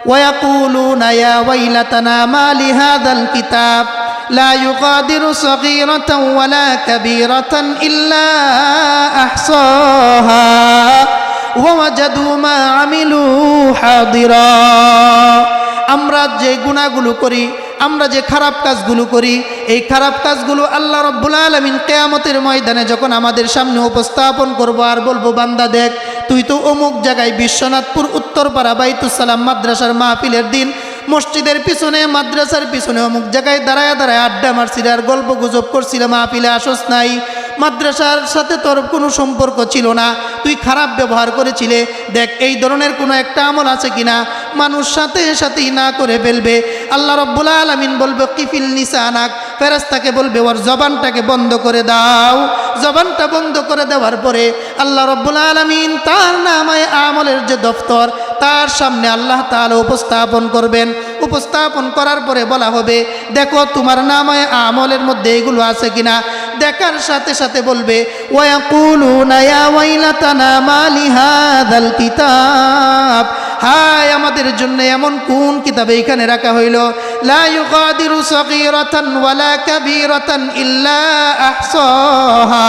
ويقولون يا ويلتنا ما لهذا الكتاب لا يغادر صغيرة ولا كبيرة إلا أحصاها ووجدوا ما عملوا حاضرا আমরা যে গুনাহগুলো করি, আমরা যে খারাপ কাজগুলো করি, এই খারাপ কাজগুলো আল্লাহ রাব্বুল আলামিন কিয়ামতের ময়দানে যখন আমাদের সামনে উপস্থাপন করব আর বলবো, বান্দা দেখ তুই তো অমুক জায়গায় বিশ্বনাথপুর উত্তরপাড়া বাইতুস সালাম মাদ্রাসার মাহফিলের দিন মসজিদের পিছনে মাদ্রাসার পিছনে অমুক জায়গায় দাঁড়ায় দাঁড়ায় আড্ডা মারছিল আর গল্প গুজব করছিল, মাহফিলে আসস নাই, মাদ্রাসার সাথে তোর কোনো সম্পর্ক ছিল না, তুই খারাপ ব্যবহার করেছিলে, দেখ এই ধরনের কোনো একটা আমল আছে কিনা। মানুষ সাথে সাথেই না করে ফেলবে। আল্লাহ রাব্বুল আলামিন বলবে কিফিল নিসানাক, ফেরেশতাকে বলবে ওর জবানটাকে বন্ধ করে দাও। জবানটা বন্ধ করে দেওয়ার পরে আল্লাহ রাব্বুল আলামিন তার নামায়ে আমলের যে দফতর তার সামনে আল্লাহ তাআলা উপস্থাপন করবেন। উপস্থাপন করার পরে বলা হবে, দেখো তোমার নামায়ে আমলের মধ্যে এগুলো আছে কিনা। দেখার সাথে সাথে বলবে ওয়ায়াকুলুনা ইয়া ওয়াইলাতানা মা লিহাযাল কিতাব, হায় আমাদের জন্য এমন কোন কিতাবে এখানে রাখা হইল, লা ইউগাদিরু সগীরাতান ওয়ালা কাবীরাতান ইল্লা আহসাহা,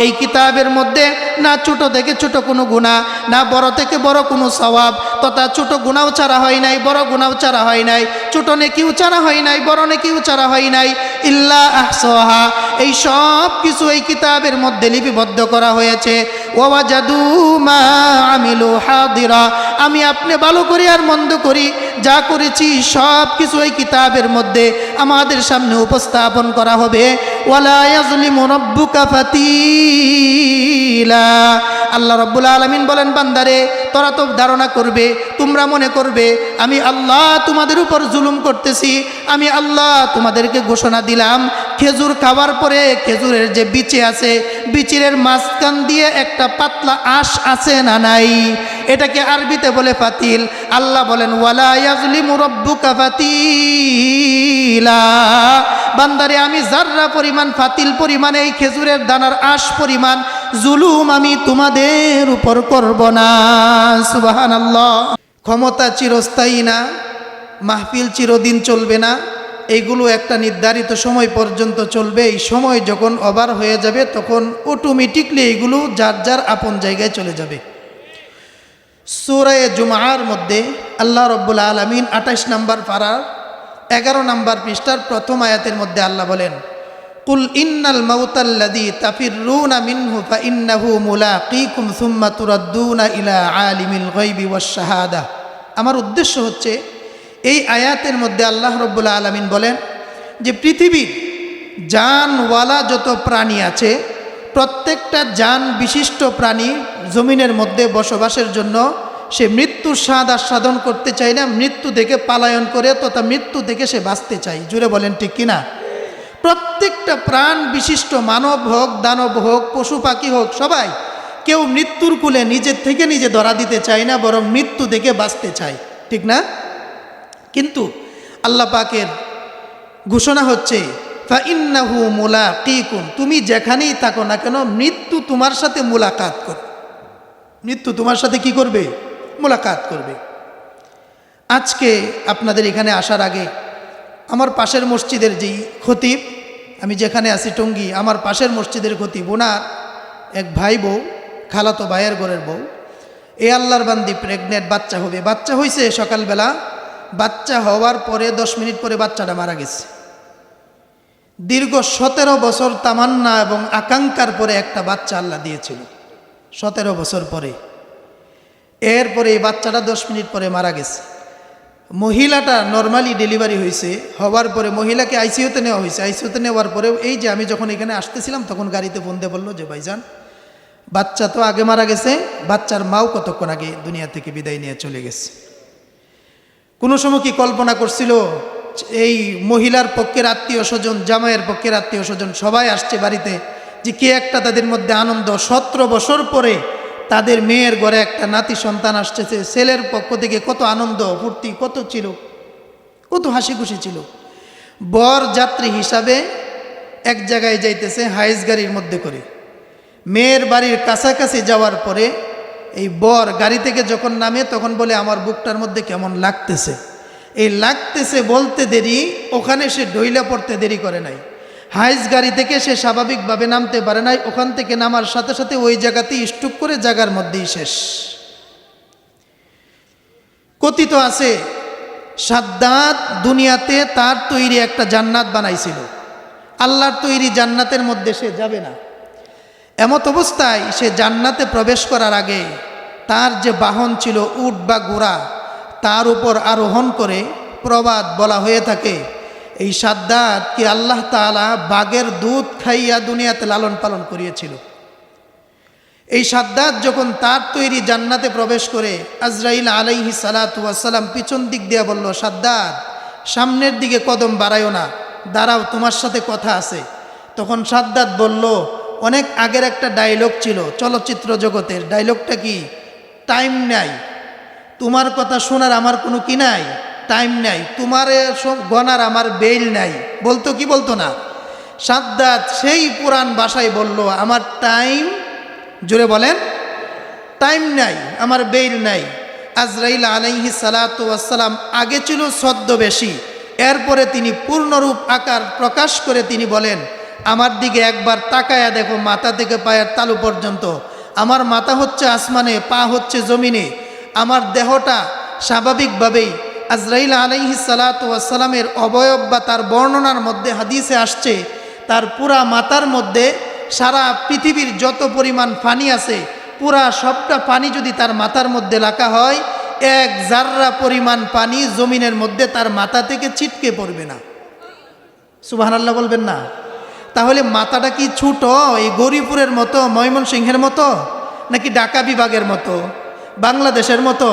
এই কিতাবের মধ্যে না ছোট থেকে ছোট কোনো গুনাহ, না বড় থেকে বড় কোনো সওয়াব, তথা ছোট গুনাহও ছাড়া হয় নাই, বড় গুনাহও ছাড়া হয় নাই, ছোট নেকিও ছাড়া হয় নাই, বড় নেকিও ছাড়া হয় নাই, ইল্লা আহসাহা, এই সব কিছু এই কিতাবের মধ্যে লিপিবদ্ধ করা হয়েছে। ওয়াজাদু মা আমিলু হাদিরা, আমি আপনি ভালো করি আর মন্দ করি যা করেছি সব কিছু এই কিতাবের মধ্যে আমাদের সামনে উপস্থাপন করা হবে। ওয়ালা ইয়াজলিমু রাব্বুকা ফাতিলা, আল্লাহ রাব্বুল আলামিন বলেন, বান্দারে তোরা তো ধারণা করবে, তোমরা মনে করবে আমি আল্লাহ তোমাদের উপর জুলুম করতেছি। আমি আল্লাহ তোমাদেরকে ঘোষণা দিলাম, খেজুর খাওয়ার পরে খেজুরের যে বিচি আছে, বিচিরের মাঝখান দিয়ে একটা পাতলা আঁশ আছে না নাই, এটাকে আরবিতে বলে ফাতিল। আল্লাহ বলেন ওয়ালা ইয়াজলিমু রাব্বুকা ফাতিলা, বান্দারে আমি যাররা পরিমাণ ফাতিল পরিমাণ এই খেজুরের দানার আঁশ পরিমাণ জুলুম আমি তোমাদের উপর করব না। সুবহানাল্লাহ। ক্ষমতা চিরস্থায়ী না, মাহফিল চিরদিন চলবে না, এইগুলো একটা নির্ধারিত সময় পর্যন্ত চলবে। এই সময় যখন ওভার হয়ে যাবে তখন অটোমেটিকলি এইগুলো যার যার আপন জায়গায় চলে যাবে। সূরা জুমার মধ্যে আল্লাহ রাব্বুল আলামিন 28 নম্বর পারার 11 নম্বর পৃষ্ঠার প্রথম আয়াতের মধ্যে আল্লাহ বলেন, কুল ইন্নাল মাউতাল্লাযী তাফিররুনা মিনহু ফাইন্নাহু মুলাকীকুম সুম্মা তুরাদ্দুনা ইলা আলিমিল গায়বি ওয়াশ শাহাদা। আমার উদ্দেশ্য হচ্ছে এই আয়াতের মধ্যে আল্লাহ রাব্বুল আলামিন বলেন যে পৃথিবীর জানওয়ালা যত প্রাণী আছে, প্রত্যেকটা জান বিশিষ্ট প্রাণী জমিনের মধ্যে বসবাসের জন্য সে মৃত্যুর স্বাদ আস্বাদন করতে চায় না, মৃত্যু থেকে পলায়ন করে তথা মৃত্যু থেকে সে বাঁচতে চায়। জুড়ে বলেন ঠিক কিনা? প্রত্যেকটা প্রাণ বিশিষ্ট মানব হোক, দানব হোক, পশু পাখি হোক, সবাই কেউ মৃত্যুর কূলে নিজের থেকে নিজে ধরা দিতে চায় না, বরং মৃত্যু থেকে বাঁচতে চায়, ঠিক না? কিন্তু আল্লাহ পাকের ঘোষণা হচ্ছে ফাইন্নাহু মুলাকীকুম, তুমি যেখানেই থাকো না কেন মৃত্যু তোমার সাথে মুলাকাত করবে। মৃত্যু তোমার সাথে কি করবে? মুলাকাত করবে। আজকে আপনাদের এখানে আসার আগে আমার পাশের মসজিদের যেই খতিব, আমি যেখানে আছি টঙ্গী, আমার পাশের মসজিদের খতিব, ওনার এক ভাই বউ, খালাতো ভাইয়ের ঘরের বউ, এ আল্লাহর বান্দি প্রেগনেন্ট, বাচ্চা হবে, বাচ্চা হয়েছে সকালবেলা, বাচ্চা হওয়ার পরে 10 মিনিট পরে বাচ্চাটা মারা গেছে। দীর্ঘ 17 বছর তামান্না এবং আকাঙ্ক্ষার পরে একটা বাচ্চা আল্লাহ দিয়েছিল, 17 বছর পরে। এরপরে এই বাচ্চাটা 10 মিনিট পরে মারা গেছে। মহিলাটা নর্মালি ডেলিভারি হয়েছে, হওয়ার পরে মহিলাকে আইসিইউতে নেওয়া হয়েছে। আইসিইউতে নেওয়ার পরেও এই যে আমি যখন এখানে আসতেছিলাম তখন গাড়িতে ফোন দিয়ে বললো যে ভাইজান বাচ্চা তো আগে মারা গেছে, বাচ্চার মাও কতক্ষণ আগে দুনিয়া থেকে বিদায় নিয়ে চলে গেছে। কোনো সময় কি কল্পনা করছিল এই মহিলার পক্ষের আত্মীয় স্বজন, জামাইয়ের পক্ষের আত্মীয় স্বজন সবাই আসছে বাড়িতে, যে কে একটা তাদের মধ্যে আনন্দ, 17 বছর পরে তাদের মেয়ের ঘরে একটা নাতি সন্তান আসতেছে, ছেলের পক্ষ থেকে কত আনন্দ ফুর্তি, কত ছিল, কত হাসি খুশি ছিল। বর যাত্রী হিসাবে এক জায়গায় যাইতেছে হাইস গাড়ির মধ্যে করে, মেয়ের বাড়ির কাছাকাছি যাওয়ার পরে এই বর গাড়ি থেকে যখন নামে তখন বলে আমার বুকটার মধ্যে কেমন লাগতেছে। এই লাগতেছে বলতে দেরি, ওখানে সে ডইলা পড়তে দেরি করে নাই। হাইস গাড়ি থেকে সে স্বাভাবিকভাবে নামতে পারে নাই, ওখান থেকে নামার সাথে সাথে ওই জায়গাতেই স্টুক করে জায়গার মধ্যেই শেষ। কথিত আছে সাদ্দাত দুনিয়াতে তার তৈরি একটা জান্নাত বানাইছিল, আল্লাহর তৈরি জান্নাতের মধ্যে সে যাবে না। এমত অবস্থায় সে জান্নাতে প্রবেশ করার আগে তার যে বাহন ছিল উট বা ঘোড়া, তার উপর আরোহণ করে প্রবাদ বলা হয়ে থাকে এই সাদ্দাতকে আল্লাহ তাআলা বাঘের দুধ খাইয়া দুনিয়াতে লালন পালন করিয়েছিল। এই সাদ্দাত যখন তার তৈরি জান্নাতে প্রবেশ করে আজরাইল আলাইহিস সালাতু ওয়াস সালাম পিছন দিক দিয়ে বলল, সাদ্দাত সামনের দিকে কদম বাড়ায়ও না, দাঁড়াও তোমার সাথে কথা আছে। তখন সাদ্দাত বলল, অনেক আগের একটা ডায়লগ ছিল চলচ্চিত্র জগতের, ডায়লগটা কি? টাইম নাই, তোমার কথা শোনার আমার কোনো কি নাই, টাইম নাই, তোমার গনার আমার বেইল নাই, বলতো কি বলতো না? সাদ্দাত সেই পুরান ভাষায় বলল, আমার টাইম, জোরে বলেন, টাইম নাই, আমার বেইল নাই। আজরাইল আলাইহিস সালাতু ওয়াস সালাম আগে ছিল ছদ্মবেশী, এরপরে তিনি পূর্ণরূপ আকার প্রকাশ করে তিনি বলেন, আমার দিকে একবার তাকায়া দেখো, মাথা থেকে পায়ের তালু পর্যন্ত। আমার মাথা হচ্ছে আসমানে, পা হচ্ছে জমিনে। আমার দেহটা স্বাভাবিকভাবেই আজরাইল আলাইহিস সালাতু ওয়াস সালামের অবয়ব বা তার বর্ণনার মধ্যে হাদিসে আসছে, তার পুরা মাথার মধ্যে সারা পৃথিবীর যত পরিমাণ পানি আছে পুরা সবটা পানি যদি তার মাথার মধ্যে রাখা হয়, এক জাররা পরিমাণ পানি জমিনের মধ্যে তার মাথা থেকে ছিটকে পড়বে না। সুবহানাল্লাহ বলবেন না? তাহলে মাথাটা কি ছোট, এই গৌরীপুরের মতো, ময়মনসিংহের মতো, নাকি ঢাকা বিভাগের মতো, বাংলাদেশের মতো?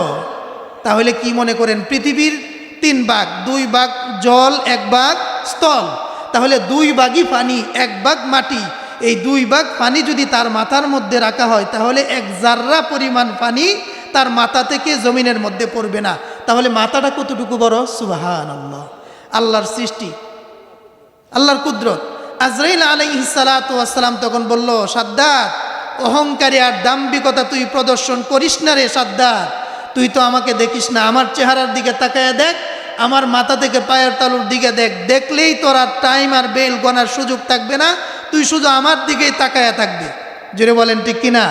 তাহলে কি মনে করেন পৃথিবীর 3 ভাগ, 2 ভাগ জল, 1 ভাগ স্থল, তাহলে 2 ভাগই পানি, 1 ভাগ মাটি। এই 2 ভাগ পানি যদি তার মাথার মধ্যে রাখা হয় তাহলে এক জাররা পরিমাণ পানি তার মাথা থেকে জমিনের মধ্যে পড়বে না। তাহলে মাথাটা কতটুকু বড়! সুবহানাল্লাহ, আল্লাহর সৃষ্টি, আল্লাহর কুদরত। আজরাইল আলাইহিস সালাতু ওয়াস সালাম তখন বলল, সাদ্দাত অহংকারী আর দাম্ভিকতা তুই প্রদর্শন করিস না রে সাদ্দাত, তুই তো আমাকে দেখিস না, আমার চেহারার দিকে তাকায়া দেখ, আমার মাথা থেকে পায়ের তালুর দিকে দেখ, দেখলেই তোর আর টাইম আর বেল গনার সুযোগ থাকবে না, তুই শুধু আমার দিকেই তাকায়া থাকবে। জোরে বলেন ঠিক কিনা?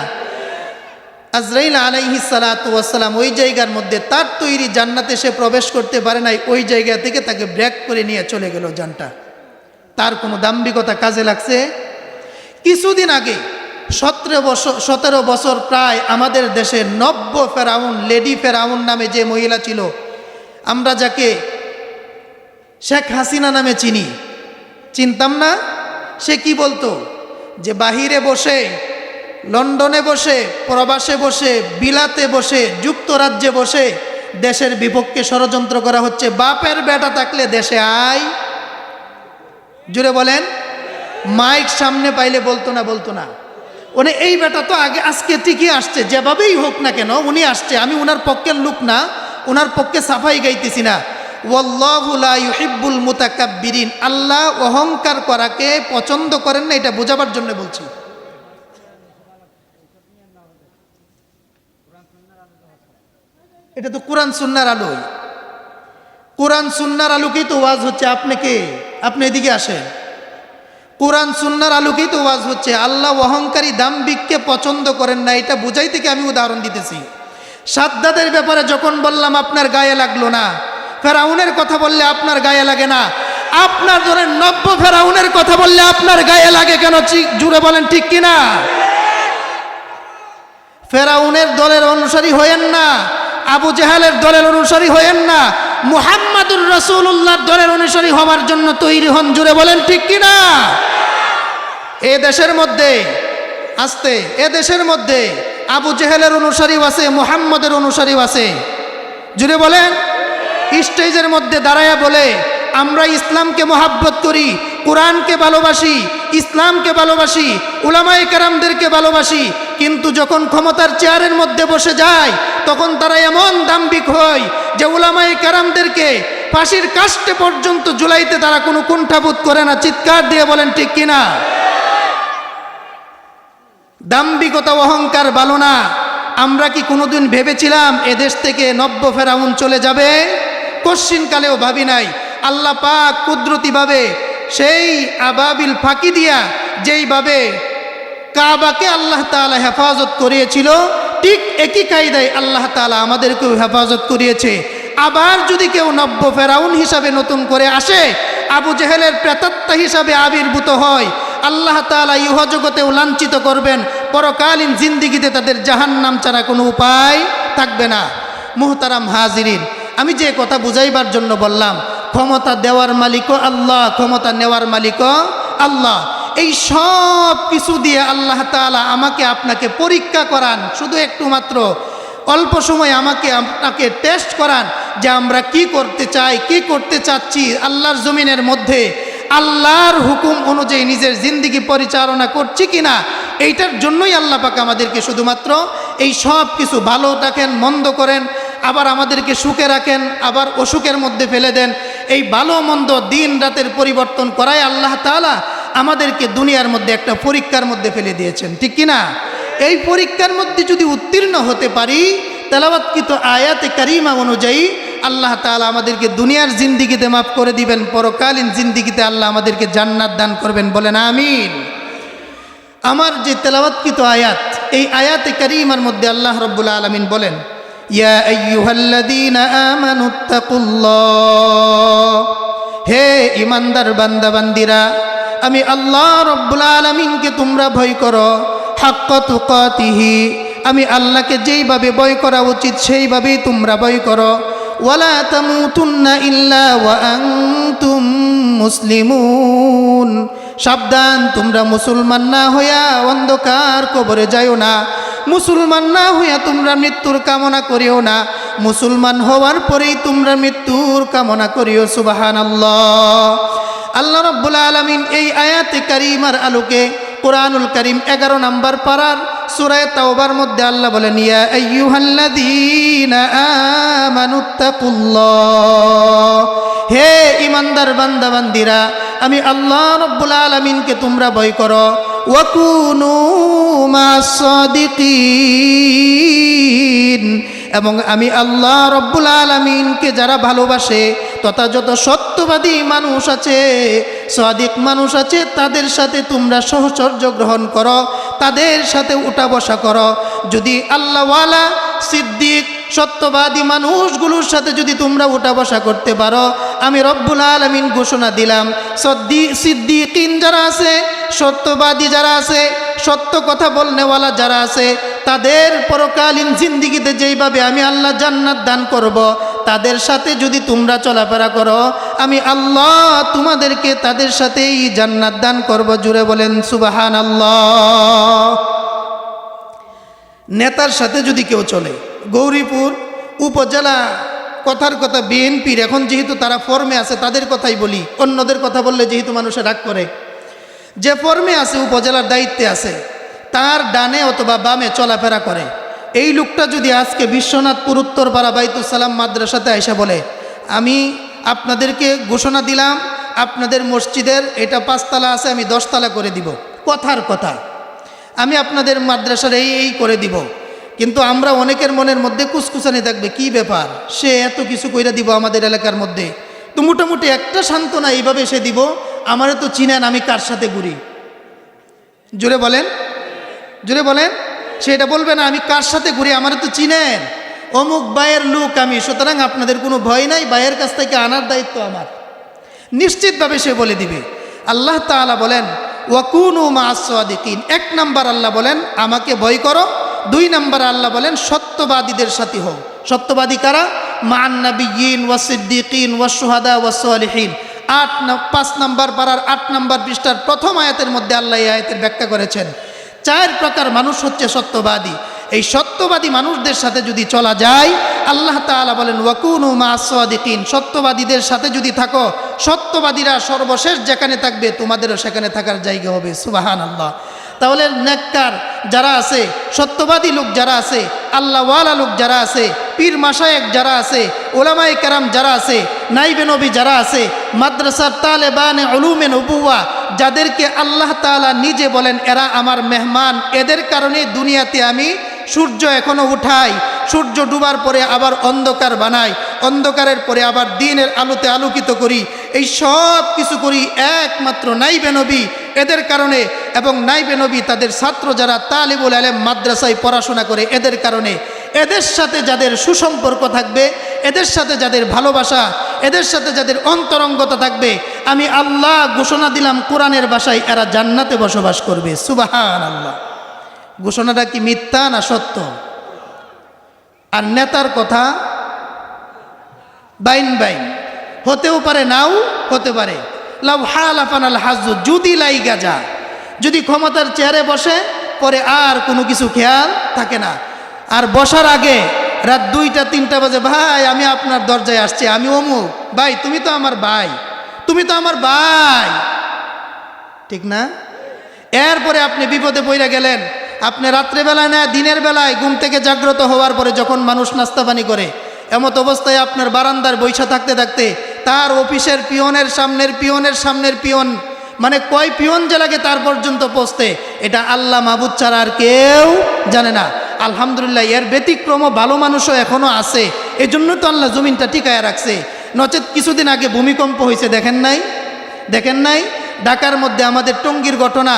আজরাইল আলাইহিস সালাতু ওয়াস সালাম ওই জায়গার মধ্যে তার তৈরি জান্নাতে সে প্রবেশ করতে পারে নাই, ওই জায়গা থেকে তাকে ব্রেক করে নিয়ে চলে গেল জানটা। তার কোনো দাম্ভিকতা কাজে লাগছে? কিছুদিন আগে 17 বছর প্রায় আমাদের দেশে নব্য ফেরাউন, লেডি ফেরাউন নামে যে মহিলা ছিল, আমরা যাকে শেখ হাসিনা নামে চিনতাম না, সে কি বলতো যে বাহিরে বসে, লন্ডনে বসে, প্রবাসে বসে, বিলাতে বসে, যুক্তরাজ্যে বসে দেশের বিপক্ষে ষড়যন্ত্র করা হচ্ছে, বাপের বেটা থাকলে দেশে আয়। জুড়ে বলেন, মাইক সামনে পাইলে বলতো না, উনি এই বেটা তো আজকে ঠিকই আসছে, যেভাবেই হোক না কেন উনি আসছে, আমি উনার পক্ষের লোক না, উনার পক্ষে সাফাই গাইতেছি না। ওয়াল্লাহু লা ইউহিব্বুল মুতাকাব্বিরিন, আল্লাহ অহংকার করাকে পছন্দ করেন না, এটা বোঝাবার জন্য বলছি। এটা তো কোরআন সুন্নাহর আলোয়, কোরআন সুন্নাহর আলোকেই তো ওয়াজ হচ্ছে। আপনি এদিকে আসেন, কোরআন সুন্নাহর আলোকেই তো ওয়াজ হচ্ছে। আল্লাহ অহংকারী দাম্ভিককে পছন্দ করেন না, এটা বুঝাই থেকে আমি উদাহরণ দিতেছি। সাদ্দাতের ব্যাপারে যখন বললাম আপনার গায়ে লাগলো না, ফেরাউনের কথা বললে আপনার গায়ে লাগে না, আপনার ধরেন নব্য ফেরাউনের কথা বললে আপনার গায়ে লাগে কেন? জুড়ে বলেন ঠিক কিনা? ফেরাউনের দলের অনুসারী হয়েন না, আবু জেহালের দলের অনুসারী হয়েন না, মুহাম্মাদুর রাসূলুল্লাহর দলের অনুসারী হওয়ার জন্য তৈরি হন। জুড়ে বলেন ঠিক কিনা? এ দেশের মধ্যে আবু জেহেলের অনুসারীও আছে, মুহাম্মাদের অনুসারীও আছে। জুড়ে বলেন। স্টেজের মধ্যে দাঁড়ায়া বলে আমরা ইসলামকে মহাব্বত করি, কোরআনকে ভালোবাসি, ইসলামকে ভালোবাসি, উলামায়ে কেরামদেরকে ভালোবাসি, কিন্তু যখন ক্ষমতার চেয়ারের মধ্যে বসে যায় তখন তারা এমন দাম্ভিক হয় যে উলামায়ে কেরামদেরকে ফাঁসির কাস্টে পর্যন্ত ঝুলাইতে তারা কোনো কুণ্ঠাবোধ করে না। চিৎকার দিয়ে বলেন ঠিক কিনা? দাম্ভিকতা অহংকার ভালো না। আমরা কি কোনোদিন ভেবেছিলাম এদেশ থেকে নব্য ফেরাউন চলে যাবে? কশ্চিনকালেও ভাবি নাই। আল্লাহ পাক কুদরতিভাবে সেই আবাবিল ফাঁকি দিয়া যেইভাবে কাবাকে আল্লাহ তাআলা হেফাজত করিয়েছিল, ঠিক একই কায়দায় আল্লাহ তাআলা আমাদেরকেও হেফাজত করিয়েছে। আবার যদি কেউ নব্য ফেরাউন হিসাবে নতুন করে আসে, আবু জেহেলের প্রেতাত্মা হিসাবে আবির্ভূত হয়, আল্লাহ তাআলা ইহজগতেও লাঞ্ছিত করবেন, পরকালীন জিন্দিগিতে তাদের জাহান্নাম ছাড়া কোনো উপায় থাকবে না। মুহতারাম হাজিরিন, আমি যে কথা বুঝাইবার জন্য বললাম, ক্ষমতা দেওয়ার মালিকও আল্লাহ, ক্ষমতা নেওয়ার মালিকও আল্লাহ। এই সব কিছু দিয়ে আল্লাহ তাআলা আমাকে আপনাকে পরীক্ষা করান, শুধু একটু মাত্র অল্প সময় আমাকে আপনাকে টেস্ট করান যে আমরা কি করতে চাই, কি করতে চাচ্ছি আল্লাহর জমিনের মধ্যে, আল্লাহর হুকুম অনুযায়ী নিজের জিন্দিগি পরিচালনা করছি কিনা। এইটার জন্যই আল্লাহ পাক আমাদেরকে শুধুমাত্র এই সব কিছু ভালো রাখেন, মন্দ করেন, আবার আমাদেরকে সুখে রাখেন, আবার অসুখের মধ্যে ফেলে দেন। এই ভালো মন্দ দিন রাতের পরিবর্তন করায় আল্লাহ তাআলা আমাদেরকে দুনিয়ার মধ্যে একটা পরীক্ষার মধ্যে ফেলে দিয়েছেন, ঠিক কিনা? এই পরীক্ষার মধ্যে যদি উত্তীর্ণ হতে পারি, তেলাওয়াতকৃত আয়াতে কারিমা অনুযায়ী আল্লাহ তাআলা আমাদেরকে দুনিয়ার জিন্দিগিতে মাফ করে দিবেন, পরকালীন জিন্দিগিতে আল্লাহ আমাদেরকে জান্নাত দান করবেন, বলেন আমিন। আমার যে তেলাওয়াতকৃত আয়াত, এই আয়াতে কারিমার মধ্যে আল্লাহ রাব্বুল আলামিন বলেন, ইয়া আইয়ুহাল্লাযীনা আমানুত্তাকুল্লাহ, হে ঈমানদার বান্দা বান্দিরা, আমি আল্লাহ রাব্বুল আলামিনকে তোমরা ভয় করো, হাক্কা তুকাতিহি, আমি আল্লাহকে যেইভাবে ভয় করা উচিত সেইভাবেই তোমরা ভয় করো, ওয়ালা তামুতুন্না ইল্লা ওয়া আনতুম মুসলিমুন, সাবধান তোমরা মুসলমান না হইয়া অন্ধকার কবরে যাইও না, মুসলমান না হইয়া তোমরা মৃত্যুর কামনা করিও না, মুসলমান হওয়ার পরেই তোমরা মৃত্যুর কামনা করিও। সুবহানাল্লাহ। আল্লাহ রাব্বুল আলামিন এই আয়াতে কারিমার আলোকে কুরআনুল কারীম 11 নম্বর পারার সূরা তাওবার মধ্যে আল্লাহ বলেন, ইয়া আইয়ুহাল্লাযীনা আমানুত্তাকুল্লাহ, হে ঈমানদার বান্দা বান্দিরা, আমি আল্লাহ রাব্বুল আলামিনকে তোমরা ভয় করো, ওয়া কুনু মা'আস সাদিকিন, এবং আমি আল্লাহ রাব্বুল আলামিনকে যারা ভালোবাসে তথা যত সত্যবাদী মানুষ আছে, সাদিক মানুষ আছে, তাদের সাথে তোমরা সহচর্য গ্রহণ করো, তাদের সাথে উঠা বসা করো। যদি আল্লাহওয়ালা সিদ্দিক সত্যবাদী মানুষগুলোর সাথে যদি তোমরা উঠা বসা করতে পারো, আমি রব্বুল আলামিন ঘোষণা দিলাম, সিদ্দিকিন যারা আছে, সত্যবাদী যারা আছে, সত্য কথা বলনেওয়ালা যারা আছে, তাদের পরকালীন জিন্দিগিতে যেইভাবে আমি আল্লাহ জান্নাত দান করব, তাদের সাথে যদি তোমরা চলাফেরা করো, আমি আল্লাহ তোমাদেরকে তাদের সাথেই জান্নাত দান করব। জুড়ে বলেন সুবহানাল্লাহ। নেতার সাথে যদি কেউ চলে, গৌরীপুর উপজেলা কথার কথা বিএনপির, এখন যেহেতু তারা ফর্মে আছে তাদের কথাই বলি, অন্যদের কথা বললে যেহেতু মানুষে রাগ করে, যে ফর্মে আছে, উপজেলার দায়িত্বে আছে, তার ডানে অথবা বামে চলাফেরা করে, এই লোকটা যদি আজকে বিশ্বনাথপুর উত্তরপাড়া বাইতুস সালাম মাদ্রাসাতে এসে বলে, আমি আপনাদেরকে ঘোষণা দিলাম আপনাদের মসজিদের এটা 5 তলা আছে, আমি 10 তলা করে দিব, কথার কথা, আমি আপনাদের মাদ্রাসার এই করে দিব, কিন্তু আমরা অনেকের মনের মধ্যে কুসকুসানি থাকবে, কি ব্যাপার, সে এত কিছু কইরা দিব আমাদের এলাকার মধ্যে, তো মোটামুটি একটা সান্ত্বনা এইভাবে সে দিব, আমারে তো চিনেন আমি কার সাথে ঘুরি। জোরে বলেন, জোরে বলেন। সেটা বলবে না আমি কার সাথে ঘুরি, আমারে তো চিনেন, অমুক ভাইয়ের লোক আমি, সুতরাং আপনাদের কোনো ভয় নাই, ভাইয়ের কাছ থেকে আনার দায়িত্ব আমার, নিশ্চিতভাবে সে বলে দিবে। আল্লাহ তাআলা বলেন, ওয়াকুনু মা'আস সাদিকিন, 1 নাম্বার আল্লাহ বলেন আমাকে ভয় করো, 2 নাম্বার আল্লাহ বলেন সত্যবাদীদের সাথী হও। সত্যবাদী কারা? মা'আন নাবিয়্যিন ওয়াস সিদ্দিকিন ওয়াস শুহাদা ওয়াস সালিহিন। 5 নাম্বার পারার 8 নাম্বার পৃষ্ঠার প্রথম আয়াতের মধ্যে আল্লাহ এই আয়াতের ব্যাখ্যা করেছেন, 4 প্রকার মানুষ হচ্ছে সত্যবাদী। এই সত্যবাদী মানুষদের সাথে যদি চলা যায়, আল্লাহ তাআলা বলেন ওয়াকুনু মা'আস সাদিকিন, সত্যবাদীদের সাথে যদি থাকো, সত্যবাদীরা সর্বশেষ যেখানে থাকবে তোমাদেরও সেখানে থাকার জায়গা হবে। সুবহানাল্লাহ। তাহলে নেককার যারা আছে, সত্যবাদী লোক যারা আছে, আল্লাহওয়ালা লোক যারা আছে, পীর মাশায়েখ যারা আছে, উলামায়ে কেরাম যারা আছে, নাইবে নবী যারা আছে, মাদ্রাসার তালেবানে উলুমে নবুওয়া, যাদেরকে আল্লাহ তাআলা নিজে বলেন এরা আমার মেহমান, এদের কারণে দুনিয়াতে আমি সূর্য এখনো উঠাই, সূর্য ডুবার পরে আবার অন্ধকার বানাই, অন্ধকারের পরে আবার দিনের আলোতে আলোকিত করি, এই সব কিছু করি একমাত্র নাইবে নবী এদের কারণে, এবং নাইবে নবী তাদের ছাত্র যারা তালিবুল আলেম মাদ্রাসায় পড়াশোনা করে এদের কারণে। এদের সাথে যাদের সুসম্পর্ক থাকবে, এদের সাথে যাদের ভালোবাসা, এদের সাথে যাদের অন্তরঙ্গতা থাকবে, আমি আল্লাহ ঘোষণা দিলাম কোরআনের ভাষায় এরা জান্নাতে বসবাস করবে। সুবহানাল্লাহ। ঘোষণাটা কি মিথ্যা না সত্য? আর নেতার কথা বাইন বাইন, হতেও পারে নাও হতে পারে। লাউ হালাফানাল হাজু, যদি লাইগা যা, যদি ক্ষমতার চেয়ারে বসে পরে আর কোনো কিছু খেয়াল থাকে না। আর বসার আগে রাত 2টা-3টা বাজে, ভাই আমি আপনার দরজায় আসছি, আমি অমুক, ভাই তুমি তো আমার ভাই, তুমি তো আমার ভাই, ঠিক না? এরপরে আপনি বিপদে পড়ে গেলেন, আপনি রাত্রেবেলায় না দিনের বেলায় ঘুম থেকে জাগ্রত হওয়ার পরে যখন মানুষ নাস্তা পানি করে, এমত অবস্থায় আপনার বারান্দার বৈশা থাকতে থাকতে তার অফিসের পিয়নের সামনের পিয়ন, মানে কয় পিয়ন যে লাগে তার পর্যন্ত পৌঁছতে, এটা আল্লাহ মাহবুদ ছাড়া আর কেউ জানে না। আলহামদুলিল্লাহ, এর ব্যতিক্রম ভালো মানুষও এখনও আছে, এই জন্য তো আল্লাহ জমিনটা টিকায় রাখছে। নচেত কিছুদিন আগে ভূমিকম্প হয়েছে, দেখেন নাই? ঢাকার মধ্যে আমাদের টঙ্গীর ঘটনা,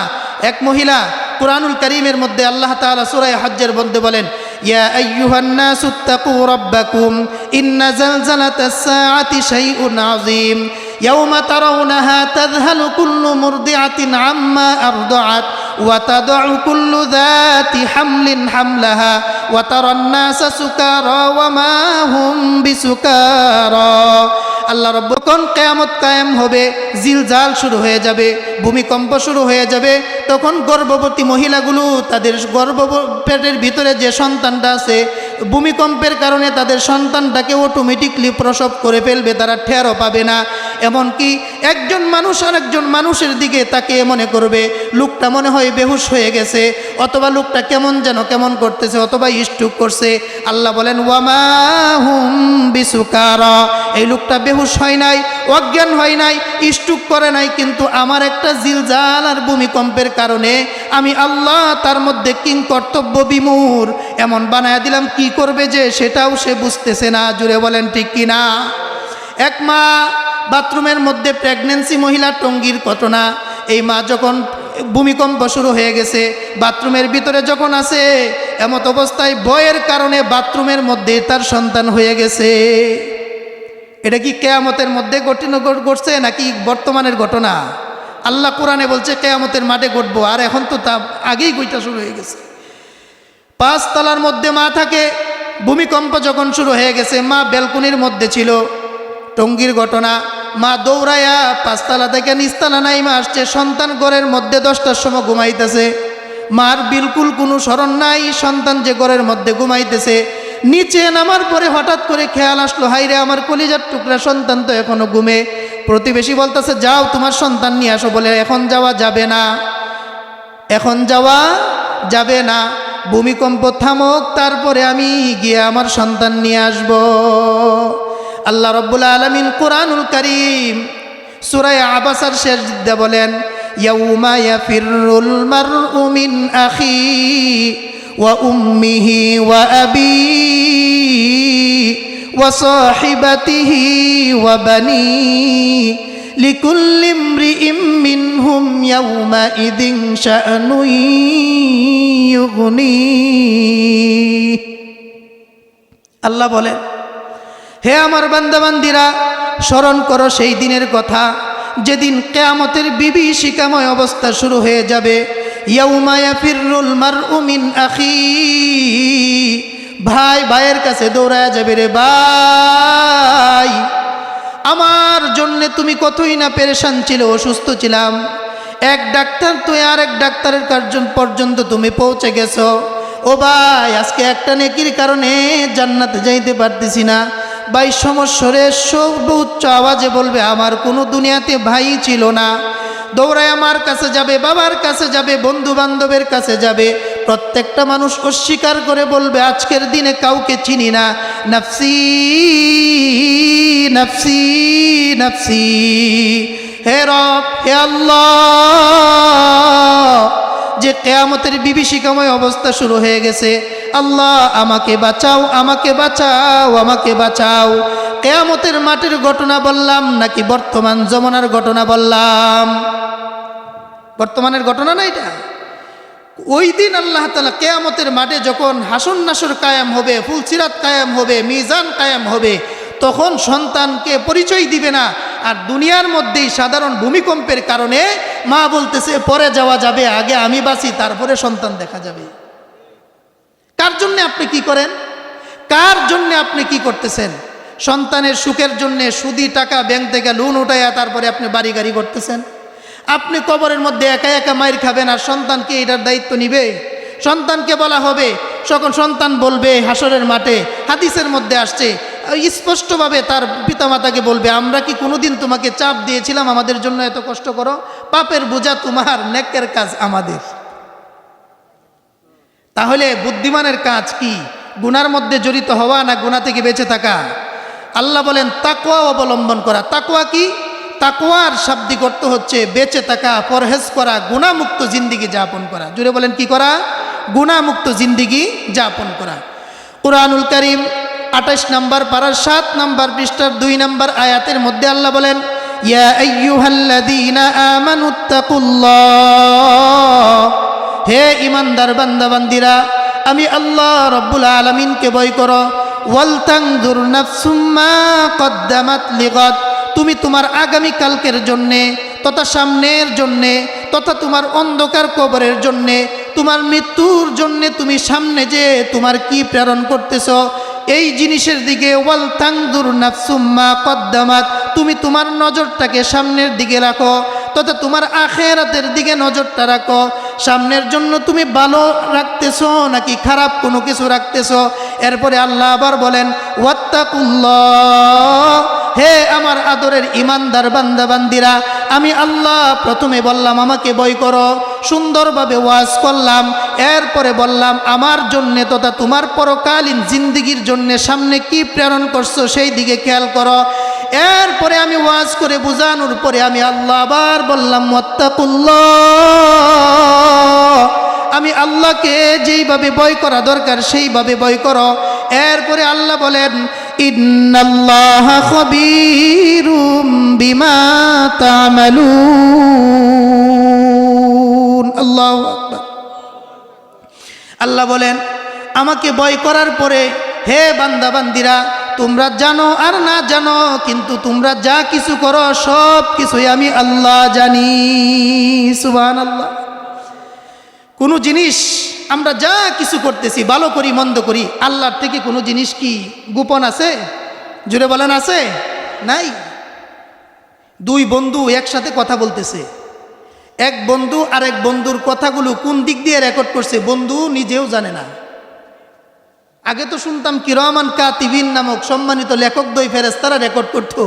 এক মহিলা, কুরআনুল কারীমের মধ্যে আল্লাহ তাআলা সূরা হজ্জের মধ্যে বলেন, ইয়া আইয়ুহান নাসু তাকু রাব্বাকুম ইন্না জালজালাতাস সাআতি শাইউন আযীম ইয়াওমা তারাউনাহা তাযহালু কুল্লু মুরদিআতিন আম্মা আরদাআত ওয়া তাদউ কুল্লু যাতি হামলিন হামলাহা ওয়া তারান নাসা সুকারা ওয়া মা হুম বিসুকারা। আল্লাহ রব্বুল কোন কিয়ামত কায়েম হবে, জিলজাল শুরু হয়ে যাবে, ভূমিকম্প শুরু হয়ে যাবে, তখন গর্ভবতী মহিলাগুলো তাদের পেটের ভিতরে যে সন্তানটা আছে, ভূমিকম্পের কারণে তাদের সন্তানটাকে অটোমেটিকলি প্রসব করে ফেলবে, তারা ঠেরও পাবে না। এমনকি একজন মানুষ আর একজন মানুষের দিকে তাকে মনে করবে লোকটা মনে হয় বেহুশ হয়ে গেছে, অথবা লোকটা কেমন করতেছে, অথবা স্ট্রোক করছে। আল্লাহ বলেন ওয়ামা হুম বিসুকারা, এই লোকটা বেহুশ হয় নাই, অজ্ঞান হয় নাই, স্ট্রোক করে নাই, কিন্তু আমার একটা জিলজাল আর ভূমিকম্পের কারণে আমি আল্লাহ তার মধ্যে কিং কর্তব্য বিমূঢ় এমন বানায় দিলাম, কি করবে যে সেটাও সে বুঝতেছে না। জুড়ে বলেন ঠিক কিনা? এক মা বাথরুমের মধ্যে প্রেগন্যান্সি মহিলা, টঙ্গীর ঘটনা। এই মা যখন ভূমিকম্প শুরু হয়ে গেছে, বাথরুমের ভিতরে যখন আছে, এমত অবস্থায় ভয়ের কারণে বাথরুমের মধ্যে তার সন্তান হয়ে গেছে। এটা কি কিয়ামতের মধ্যে ঘটছে নাকি বর্তমানের ঘটনা? আল্লাহ কোরআনে বলছে কিয়ামতের মাঠে ঘটবো, আর এখন তো তা আগেই ঘটা শুরু হয়ে গেছে। 5 তলার মধ্যে মা থাকে, ভূমিকম্প যখন শুরু হয়ে গেছে, মা ব্যালকনির মধ্যে ছিল, টঙ্গীর ঘটনা। মা দৌড়াইয়া 5 তলা থেকে নিচতলা নাইমা আসছে, সন্তান ঘরের মধ্যে 10টার সময় ঘুমাইতেছে, মার বিলকুল কোনো স্মরণ নাই সন্তান যে ঘরের মধ্যে ঘুমাইতেছে। নিচে নামার পরে হঠাৎ করে খেয়াল আসলো, হাইরে আমার কলিজার টুকরা সন্তান তো এখনো ঘুমে। প্রতিবেশী বলতেছে যাও তোমার সন্তান নিয়ে আসো, বলে এখন যাওয়া যাবে না, ভূমিকম্প থামুক, তারপরে আমি গিয়ে আমার সন্তান নিয়ে আসব। আল্লাহ রব্বুল আলামিন কুরআনুল কারীম সূরা আবাসার শেষ দিকে বলেন, ইয়াউমা ইয়াফিরুল মারউ মিন আখি ওয়া উম্মিহি ওয়া আবিহি ওয়া সাহিবাতিহি ওয়া বানি লিকুল্লি ইমরিইম মিনহুম ইয়াউমা ইদিন শাআনুন ইউগনি। আল্লাহ বলেন, হে আমার বান্দাবান্দিরা, স্মরণ করো সেই দিনের কথা যেদিন কিয়ামতের বিভীষিকাময় অবস্থা শুরু হয়ে যাবে। ইয়াউমা ইয়াফিরুল মারউ মিন আখি, ভাই ভাইয়ের কাছে দৌড়ায়া যাবে, রে ভাই আমার জন্যে তুমি কতই না পেরেশান ছিলে, অসুস্থ ছিলাম, এক ডাক্তার তুই আর এক ডাক্তারের কার্জন পর্যন্ত তুমি পৌঁছে গেছো। ও ভাই আজকে একটা নেকির কারণে জান্নাতে যাইতে পারতেছি না। ভাই সমস্যরে সর্বোচ্চ আওয়াজে বলবে আমার কোনো দুনিয়াতে ভাই ছিল না। দৌড়ায় আমার কাছে যাবে, বাবার কাছে যাবে, বন্ধু বান্ধবের কাছে যাবে, প্রত্যেকটা মানুষ অস্বীকার করে বলবে আজকের দিনে কাউকে চিনি না, নফসি নফসি নফসি। হে রব, হে আল্লাহ, যে কিয়ামতের বিভীষিকাময় অবস্থা শুরু হয়ে গেছে, আল্লাহ আমাকে বাঁচাও, আমাকে বাঁচাও, আমাকে বাঁচাও। কিয়ামতের মাঠের ঘটনা বললাম নাকি বর্তমান জমানার ঘটনা বললাম? বর্তমানের ঘটনা না এটা। ওই দিন আল্লাহ তাআলা কিয়ামতের মাঠে যখন হাসর নাসর কায়েম হবে, ফুলসিরাত কায়েম হবে, মিজান কায়েম হবে, তখন সন্তানকে পরিচয় দিবে না। আর দুনিয়ার মধ্যেই সাধারণ ভূমিকম্পের কারণে মা বলতেছে পরে যাওয়া যাবে, আগে আমি বাঁচি তারপরে সন্তান দেখা যাবে। কার জন্য আপনি কি করেন? কার জন্য আপনি কি করতেছেন? সন্তানের সুখের জন্য সুদি টাকা ব্যাংক থেকে লোন উঠাইয়া তারপরে আপনি বাড়ি গাড়ি করতেছেন। আপনি কবরের মধ্যে একা একা মাইর খাবেন, আর সন্তানকে এটার দায়িত্ব নিবে? সন্তানকে বলা হবে, যখন সন্তান বলবে হাসরের মাঠে, হাদিসের মধ্যে আসছে স্পষ্টভাবে, তার পিতামাতাকে বলবে, আমরা কি কোনোদিন তোমাকে চাপ দিয়েছিলাম আমাদের জন্য এত কষ্ট করো? পাপের বোঝা তোমার, নেকের কাজ আমাদের। তাহলে বুদ্ধিমানের কাজ কি? গুনার মধ্যে জড়িত হওয়া না গুনাহ থেকে বেঁচে থাকা? আল্লাহ বলেন তাকওয়া অবলম্বন করা। তাকওয়া কি? তাকওয়ার শাব্দিক অর্থ হচ্ছে বেঁচে থাকা, পরহেজ করা, গুনাহমুক্ত জিন্দেগি যাপন করা। জুড়ে বলেন কি করা? গুনাহমুক্ত জিন্দেগি যাপন করা। কুরআনুল কারীম 28 নম্বর পারার 7 নম্বর পৃষ্ঠার 2 নম্বর আয়াতের মধ্যে আল্লাহ বলেন, ইয়া আইয়ুহাল্লাযীনা আমানুত্তাকুল্লাহ, হে ইমানদার বান্দা বান্দিরা, আমি আল্লাহ রব্বুল আলামিনকে ভয় করো। ওয়াল তানজুর নাফসুম মা কদ্দামাত লিগাদ, তুমি তোমার আগামী কালকের জন্যে তথা সামনের জন্যে তথা তোমার অন্ধকার কবরের জন্যে, তোমার মৃত্যুর জন্যে তুমি সামনে যে তোমার কি প্রেরণ করতেছ এই জিনিসের দিকে। ওয়াল তানজুর নাফসুম মা কদ্দামাত, তুমি তোমার নজরটাকে সামনের দিকে রাখো তথা তোমার আখিরাতের দিকে নজরটা রাখো। সামনের জন্য তুমি ভালো রাখতেছো নাকি খারাপ কোনো কিছু রাখতেছো? এরপরে আল্লাহ আবার বলেন ওয়াত্তাকুল্লাহ, হে আমার আদরের ইমানদার বান্দা বান্দিরা, আমি আল্লাহ প্রথমে বললাম আমাকে ভয় করো, সুন্দরভাবে ওয়াজ করলাম, এরপরে বললাম আমার জন্যে তথা তোমার পরকালীন জিন্দেগির জন্যে সামনে কি প্রেরণ করছো সেই দিকে খেয়াল করো। এরপরে আমি ওয়াজ করে বুঝানোর পরে আমি আল্লাহ আবার বললাম ওয়াত্তাকুল্লাহ, আমি আল্লাহকে যেইভাবে ভয় করা দরকার সেইভাবে ভয় করো। এরপরে আল্লাহ বলেন ইন্নাল্লাহা খাবীরুম বিমা তা'মালুন। আল্লাহু আকবার। আল্লাহ বলেন আমাকে ভয় করার পরে হে বান্দা বান্দিরা, তোমরা জানো আর না জানো, কিন্তু তোমরা যা কিছু করো সব কিছুই আমি আল্লাহ জানি। সুবহানাল্লাহ। কোনো জিনিস আমরা যা কিছু করতেছি, ভালো করি মন্দ করি, আল্লাহর থেকে কোনো জিনিস কি গোপন আছে? জুড়ে বলেন আছে? নাই। দুই বন্ধু একসাথে কথা বলতেছে, এক বন্ধু আরেক বন্ধুর কথাগুলো কোন দিক দিয়ে রেকর্ড করছে বন্ধু নিজেও জানে না। আগে তো শুনতাম কিরামান কাতিবিন নামক সম্মানিত লেখকদ্বয় ফেরেশতারা রেকর্ড করত।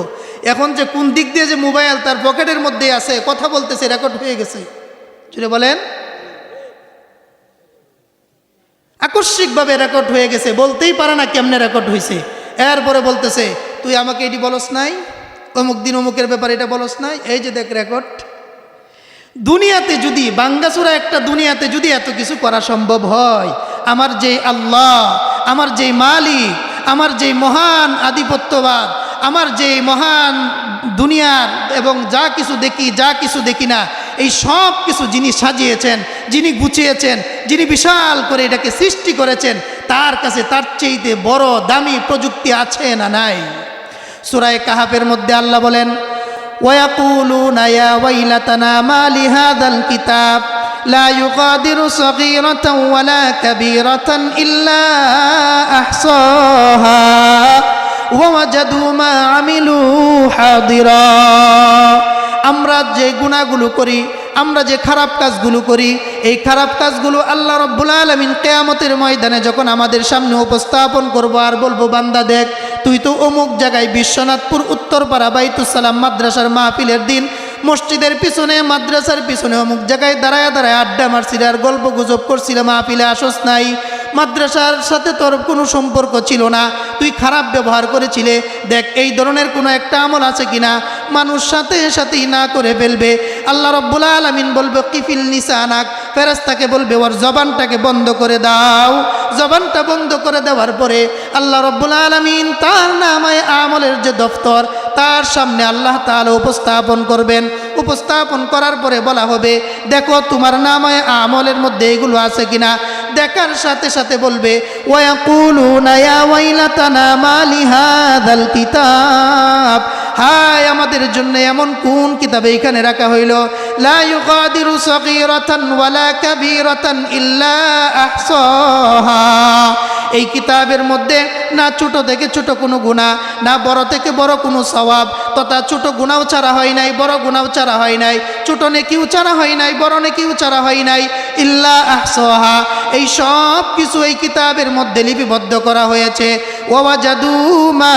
এখন যে কোন দিক দিয়ে যে মোবাইল তার পকেটের মধ্যে আছে, কথা বলতেছে, রেকর্ড হয়ে গেছে। জুড়ে বলেন আকস্মিকভাবে রেকর্ড হয়ে গেছে, বলতেই পারে না কেমনে রেকর্ড হয়েছে। এরপরে বলতেছে তুই আমাকে এটি বলস নাই, অমুক দিন অমুকের ব্যাপারে এটা বলস নাই, এই যে দেখ রেকর্ড। দুনিয়াতে যদি বাঙ্গাসুরা একটা দুনিয়াতে যদি এত কিছু করা সম্ভব হয়, আমার যে আল্লাহ, আমার যে মালিক, আমার যে মহান আধিপত্যবাদ, আমার যে মহান দুনিয়ার এবং যা কিছু দেখি যা কিছু দেখি না, এই সব কিছু যিনি সাজিয়েছেন, যিনি গুছিয়েছেন, যিনি বিশাল করে এটাকে সৃষ্টি করেছেন, তার কাছে তার চেয়ে বড় দামি প্রযুক্তি আছে না নাই? সূরা কাহাফের মধ্যে আল্লাহ বলেন ওয়ায়াকুলুনা ইয়া ওয়াইলাতানা মা লিহাযাল কিতাব লা ইউগাদিরু সগীরাতান ওয়ালা কাবীরাতান ইল্লা আহসাহা ওয়া ওয়াজাদু মা আমিলু হাদিরা। আমরা যে গুনাহগুলো করি, আমরা যে খারাপ কাজগুলো করি, এই খারাপ কাজগুলো আল্লাহ রাব্বুল আলামিন কিয়ামতের ময়দানে যখন আমাদের সামনে উপস্থাপন করব আর বলবো বান্দা দেখ তুই তো অমুক জায়গায় বিশ্বনাথপুর উত্তরপাড়া বাইতুস সালাম মাদ্রাসার মাহফিলের দিন মসজিদের পিছনে মাদ্রাসার পিছনে অমুক জায়গায় দাঁড়ায় দাঁড়ায় আড্ডা মারছিল আর গল্প গুজব করছিল, মাহফিলে আসস নাই, মাদ্রাসার সাথে তোর কোনো সম্পর্ক ছিল না, তুই খারাপ ব্যবহার করেছিলে, দেখ এই ধরনের কোনো একটা আমল আছে কিনা। মানুষ সাথে সাথেই না করে ফেলবে। আল্লাহ রাব্বুল আলামিন বলবে কিফিল নিসানাক, ফেরেশতাকে বলবে ওর জবানটাকে বন্ধ করে দাও। জবানটা বন্ধ করে দেওয়ার পরে আল্লাহ রাব্বুল আলামিন তার নামায়ে আমলের যে দফতর তার সামনে আল্লাহ তাআলা উপস্থাপন করবেন। উপস্থাপন করার পরে বলা হবে, দেখো তোমার নামায়ে আমলের মধ্যে এগুলো আছে কিনা। দেখার সাথে সাথে বলবে, ওয়ায়াকুলুনা ইয়া ওয়াইলাতানা মা লিহাযাল কিতাব, হায় আমাদের জন্য এমন কোন কিতাবে এখানে রাখা হইল, লা ইউগাদিরু সগীরাতান ওয়ালা কাবীরাতান ইল্লা আহসাহা, এই কিতাবের মধ্যে না ছোট থেকে ছোট কোনো গুনাহ, না বড় থেকে বড় কোনো সওয়াব, তথা ছোট গুনাহও ছাড়া হয় নাই, বড় গুনাহও ছাড়া হয় নাই, ছোট নেকিও ছাড়া হয় নাই, বড় নেকিও ছাড়া হয় নাই, ইল্লা আহসাহা, এই সব কিছু এই কিতাবের মধ্যে লিপিবদ্ধ করা হয়েছে। ওয়াজাদু মা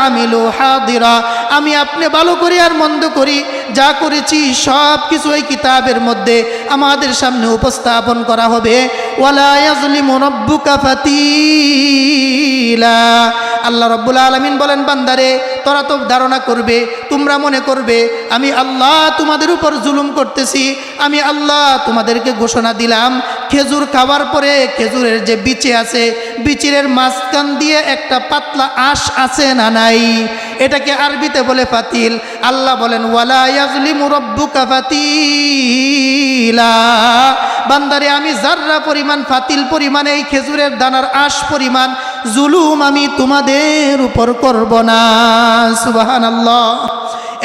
আমিলু হাদিরা, আমি আপনি ভালো করি আর মন্দ করি যা করেছি সব কিছু এই কিতাবের মধ্যে আমাদের সামনে উপস্থাপন করা হবে। ওয়ালা ইয়াজলিমু রাব্বুকা ফাতিলা, আল্লাহ রাব্বুল আলামিন বলেন, বান্দারে তোরা তো ধারণা করবে, তোমরা মনে করবে আমি আল্লাহ তোমাদের উপর জুলুম করতেছি। আমি আল্লাহ তোমাদেরকে ঘোষণা দিলাম, খেজুর খাওয়ার পরে খেজুরের যে বিচি আছে, বিচিরের মাঝখান দিয়ে একটা পাতলা আঁশ আছে না নাই, এটাকে আরবিতে বলে ফাতিল। আল্লাহ বলেন, ওয়ালা ইয়াজলিমু রাব্বুকা ফাতিলা, বান্দারে আমি যাররা পরিমাণ, ফাতিল পরিমাণ, এই খেজুরের দানার আঁশ পরিমাণ জুলুম আমি তোমাদের উপর করব না। সুবহানাল্লাহ।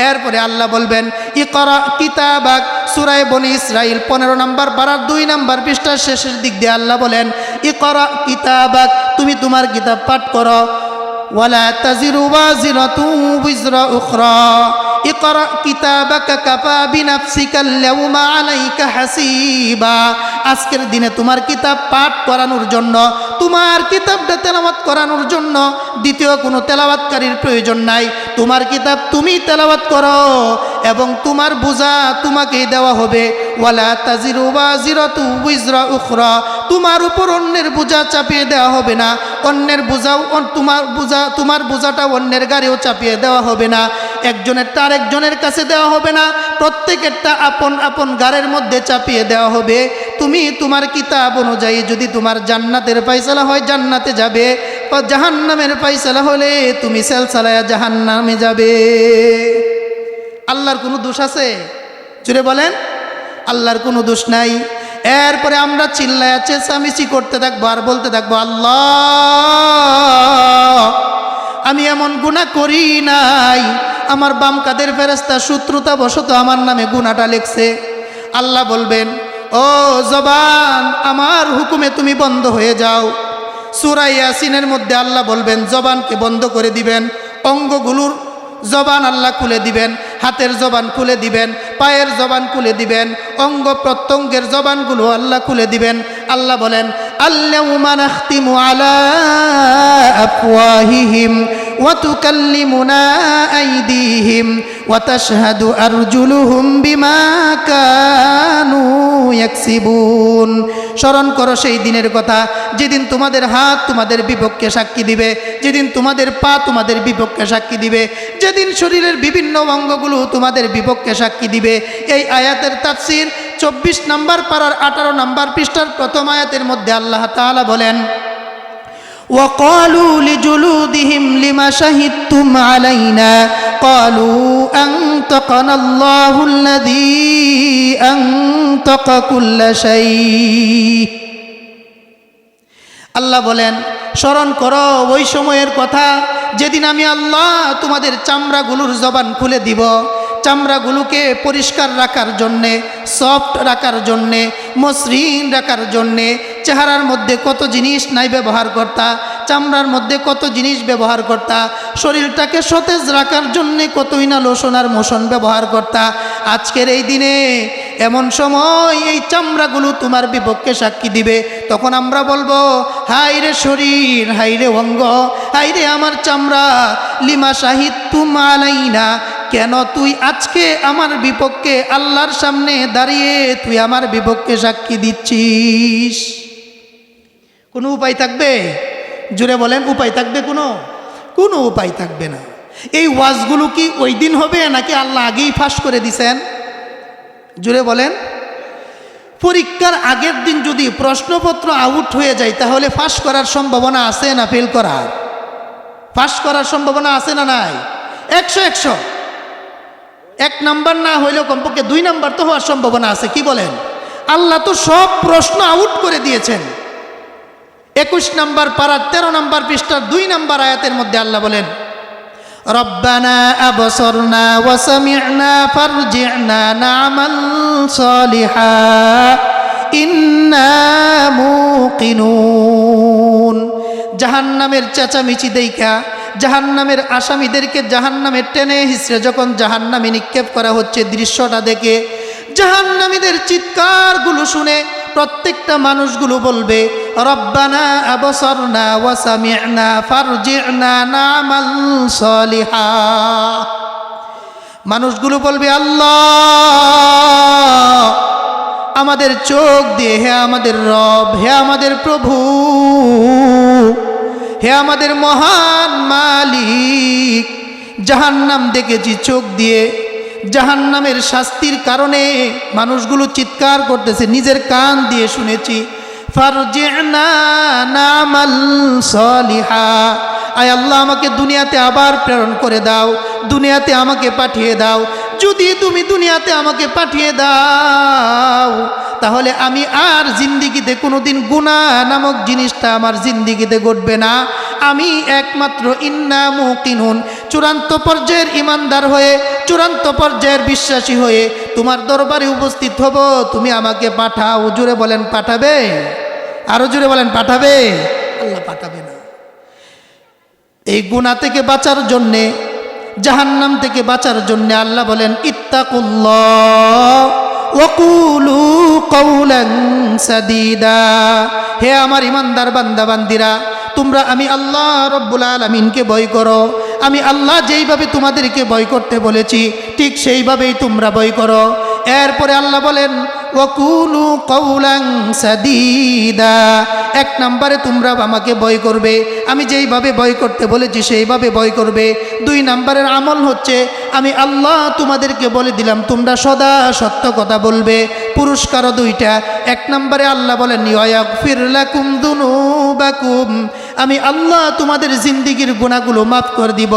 এরপরে আল্লাহ বলবেন, ইকরা কিতাবাক, সূরা বনী ইসরাইল 15 নম্বর পারার 2 নম্বর পৃষ্ঠার শেষের দিক দিয়ে আল্লাহ বলেন, ইকরা কিতাবাক, তুমি তোমার কিতাব পাঠ করো। ওয়ালা তাজিরু ওয়াজিরাতু বিজরা উখরা, ইকরা কিতাবাকা কাফা বিনাফসিকাল ইয়াউমা আলাইকা হাসিবা, আজকের দিনে তোমার কিতাব পাঠ করানোর জন্য, তোমার কিতাবটা তেলাওয়াত করানোর জন্য দ্বিতীয় কোনো তেলাওয়াতকারীর প্রয়োজন নাই। তোমার কিতাব তুমি তেলাওয়াত করো এবং তোমার বোঝা তোমাকেই দেওয়া হবে। ওয়ালা তাজিরু ওয়াজিরাতু বিজরা উখরা, তোমার উপর অন্যের বোঝা চাপিয়ে দেওয়া হবে না, অন্যের বোঝাও তোমার বোঝাটা অন্যের গাড়িও চাপিয়ে দেওয়া হবে না, একজনেরটা আরেকজনের কাছে দেওয়া হবে না, প্রত্যেকেরটা আপন আপন গাড়ির মধ্যে চাপিয়ে দেওয়া হবে। তুমি তোমার কিতাব অনুযায়ী যদি তোমার জান্নাতের ফায়সালা হয় জান্নাতে যাবে, বা জাহান্নামের ফায়সালা হলে তুমি সেলসালায়া জাহান্নামে যাবে। আল্লাহর কোনো দোষ আছে? জুড়ে বলেন, আল্লাহর কোনো দোষ নাই। এরপরে আমরা চিল্লায়া চেঁচামেচি করতে থাকবো আর বলতে থাকবো, আল্লাহ আমি এমন গুনাহ করি নাই, আমার বাম কাদের ফেরেশতা শত্রুতা বশত আমার নামে গুনাহটা লিখছে। আল্লাহ বলবেন, ও জবান আমার হুকুমে তুমি বন্ধ হয়ে যাও। সূরা ইয়াসিনের মধ্যে আল্লাহ বলবেন, জবানকে বন্ধ করে দিবেন, অঙ্গগুলোর জবান আল্লাহ খুলে দিবেন, হাতের জবান খুলে দিবেন, পায়ের জবান খুলে দিবেন, অঙ্গ প্রত্যঙ্গের জবানগুলো আল্লাহ খুলে দিবেন। আল্লাহ বলেন, আল-ইয়াউমা নাখতিমু আলা আফওয়াহিহিম ওয়া তুকাল্লিমুনা আইদিহিম ওয়া তাশহাদু আরজুলুহুম বিমা কানু ইয়াকসিবুন। স্মরণ করো সেই দিনের কথা, যেদিন তোমাদের হাত তোমাদের বিপক্ষে সাক্ষী দিবে, যেদিন তোমাদের পা তোমাদের বিপক্ষে সাক্ষী দিবে, যেদিন শরীরের বিভিন্ন অঙ্গগুলো তোমাদের বিপক্ষে সাক্ষী দিবে। এই আয়াতের তাফসীর 24 নম্বর পারার 18 নম্বর পৃষ্ঠার প্রথম আয়াতের মধ্যে আল্লাহ তাআলা বলেন, وقالوا لجلودهم لما شهدتم علينا قالوا أنطقنا الله الذي أنطق كل شيء। আল্লাহ বলেন, স্মরণ করো ওই সময়ের কথা যেদিন আমি আল্লাহ তোমাদের চামড়াগুলোর জবান খুলে দিব, চামড়াগুলোকে পরিষ্কার রাখার জন্যে, সফট রাখার জন্যে, মসৃণ রাখার জন্যে। চেহারার মধ্যে কত জিনিস নাই ব্যবহার করতা, চামড়ার মধ্যে কত জিনিস ব্যবহার করতা, শরীরটাকে সতেজ রাখার জন্যে কতই না লোশন আর মোশন ব্যবহার করতা। আজকের এই দিনে এমন সময় এই চামড়াগুলো তোমার বিপক্ষে সাক্ষী দিবে, তখন আমরা বলবো, হাই রে শরীর, হাই রে অঙ্গ, হাই রে আমার চামড়া, লিমা শাহিদতুম আলাইনা, কেন তুই আজকে আমার বিপক্ষে আল্লাহর সামনে দাঁড়িয়ে তুই আমার বিপক্ষে সাক্ষী দিচ্ছিস? কোনো উপায় থাকবে? জুড়ে বলেন, উপায় থাকবে? কোনো উপায় থাকবে না। এই ওয়াজগুলো কি ওই দিন হবে নাকি আল্লাহ আগেই ফাঁস করে দিছেন? জুড়ে বলেন, পরীক্ষার আগের দিন যদি প্রশ্নপত্র আউট হয়ে যায় তাহলে পাস করার সম্ভাবনা আছে না ফেল করার? পাস করার সম্ভাবনা আছে না নাই? 100 1 নাম্বার না হইলেও কমপক্ষে 2 নাম্বার তো হওয়ার সম্ভাবনা আছে। কি বলেন? আল্লাহ তো সব প্রশ্ন আউট করে দিয়েছেন। 21 নাম্বার পারার 13 নাম্বার পৃষ্ঠার 2 নাম্বার আয়াতের মধ্যে আল্লাহ বলেন, রব্বানা আবসরনা ওয়া সামি'না ফারজি'না না'মাল সালিহা ইন্না মুকিনুন। জাহান্নামের চেঁচামেচি দেইখা জাহান্নামের আসামিদেরকে জাহান্নামে টেনে হিসড়ে যখন জাহান্নামে নিক্ষেপ করা হচ্ছে, দৃশ্যটা দেখে জাহান্নামীদের চিৎকারগুলো শুনে প্রত্যেকটা মানুষগুলো বলবে, রব্বানা আবসরনা ওয়া সামি'না ফারজি'না না'মাল সালিহা। মানুষগুলো বলবে, আল্লাহ আমাদের চোখ দিয়ে, হে আমাদের রব, হে আমাদের প্রভু, হে আমাদের মহান মালিক, জাহান্নাম দেখেছি চোখ দিয়ে। জাহান্নামের শাস্তির কারণে মানুষগুলো চিৎকার করতেছে, নিজের কান দিয়ে শুনেছি। ফারজি'না না'মাল সালিহা, আয় আল্লাহ আমাকে দুনিয়াতে আবার প্রেরণ করে দাও, দুনিয়াতে আমাকে পাঠিয়ে দাও। যদি তুমি দুনিয়াতে আমাকে পাঠিয়ে দাও তাহলে আমি আর জিন্দিগিতে কোনোদিন গুনাহ নামক জিনিসটা আমার জিন্দিগিতে ঘটবে না। আমি একমাত্র ইন্না মুকিনুন, চূড়ান্ত পর্যায়ের ইমানদার হয়ে, চূড়ান্ত পর্যায়ের বিশ্বাসী হয়ে তোমার দরবারে উপস্থিত হব। তুমি আমাকে পাঠাও। জোরে বলেন পাঠাবে? আরো জোরে বলেন পাঠাবে? আল্লাহ পাঠাবে না। এই গুনাহ থেকে বাঁচার জন্যে, জাহান্নাম থেকে বাঁচার জন্যে আল্লাহ বলেন, ইত্তাকুল্লাহ ওয়া কুলু কওলান সাদীদা। হে আমার ইমানদার বান্দা বান্দিরা, তোমরা আমি আল্লাহ রব্বুল আলামিনকে ভয় করো। আমি আল্লাহ যেইভাবে তোমাদেরকে ভয় করতে বলেছি ঠিক সেইভাবেই তোমরা ভয় করো। এরপরে আল্লাহ বলেন, ওয়াকুলু কওলান সাদীদা। 1 নম্বরে তোমরা আমাকে ভয় করবে, আমি যেইভাবে ভয় করতে বলেছি সেইভাবে ভয় করবে। 2 নম্বরের আমল হচ্ছে, আমি আল্লাহ তোমাদেরকে বলে দিলাম তোমরা সদা সত্য কথা বলবে। পুরস্কারও 2টা। 1 নম্বরে আল্লাহ বলেন, ইয়াগফির লাকুম যুনুবাকুম, আমি আল্লাহ তোমাদের জিন্দিগির গুনাহগুলো মাফ করে দিব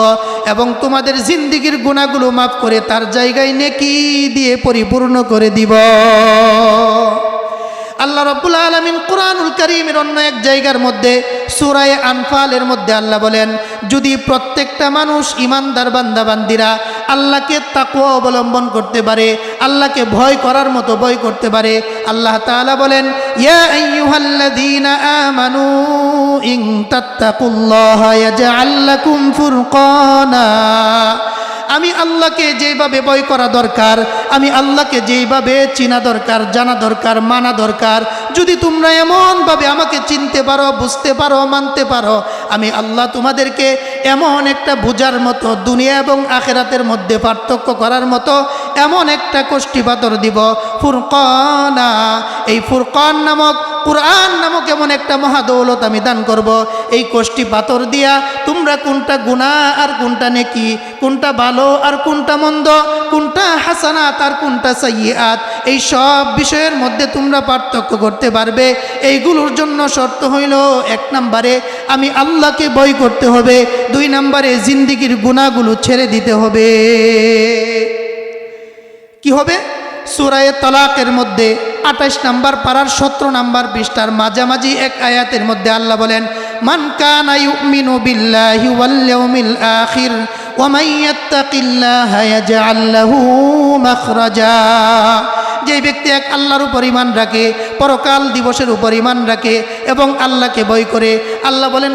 এবং তোমাদের জিন্দিগির গুনাহগুলো মাফ করে তার জায়গায় নেকি দিয়ে পরিপূর্ণ করে দিব। আল্লাহ রাব্বুল আলামিন কুরআনুল কারীমের অন্য এক জায়গার মধ্যে সূরা আনফালের মধ্যে আল্লাহ বলেন, যদি প্রত্যেকটা মানুষ ইমানদার বান্দা বান্দিরা আল্লাহকে তাকওয়া অবলম্বন করতে পারে, আল্লাহকে ভয় করার মতো ভয় করতে পারে, আল্লাহ তাআলা বলেন, ইয়া আইয়ুহাল্লাযীনা আমানু ইন তাত্তাকুল্লাহা ইয়াজআল লাকুম ফুরকানা। আমি আল্লাহকে যেইভাবে ভয় করা দরকার, আমি আল্লাহকে যেইভাবে চিনা দরকার, জানা দরকার, মানা দরকার, যদি তোমরা এমনভাবে আমাকে চিনতে পারো, বুঝতে পারো, মানতে পারো, আমি আল্লাহ তোমাদেরকে এমন একটা বুঝার মতো, দুনিয়া এবং আখিরাতের মধ্যে পার্থক্য করার মতো এমন একটা কষ্টি পাথর দিব, ফুরকানা। এই ফুরকান নামক, কুরআন নামক এমন একটা মহাদৌলত আমি দান করব। এই কষ্টি পাথর দিয়া তোমরা কোনটা গুনাহ আর কোনটা নেকি, কোনটা ভালো আর কোনটা মন্দ, কোনটা হাসানাত আর কোনটা সাইয়্যাত, এই সব বিষয়ের মধ্যে তোমরা পার্থক্য করতে পারবে। এইগুলোর জন্য শর্ত হইল, 1 নম্বরে আমি আল্লাহকে ভয় করতে হবে, 2 নম্বরে জিন্দিগির গুনাহগুলো ছেড়ে দিতে হবে। কি হবে? সূরা তালাকের মধ্যে 28 নম্বর পারার 17 নম্বর পৃষ্ঠার মাঝামাঝি এক আয়াতের মধ্যে আল্লাহ বলেন, মান কানা ইউমিনু বিল্লাহি ওয়াল ইয়াউমিল আখির ওয়া মান ইয়াত্তাকিল্লাহা ইয়াজআল লাহু মাখরাজা। যে ব্যক্তি এক আল্লাহর উপর ঈমান রাখে, পরকাল দিবসের উপর ঈমান রাখে এবং আল্লাহকে ভয় করে, আল্লাহ বলেন,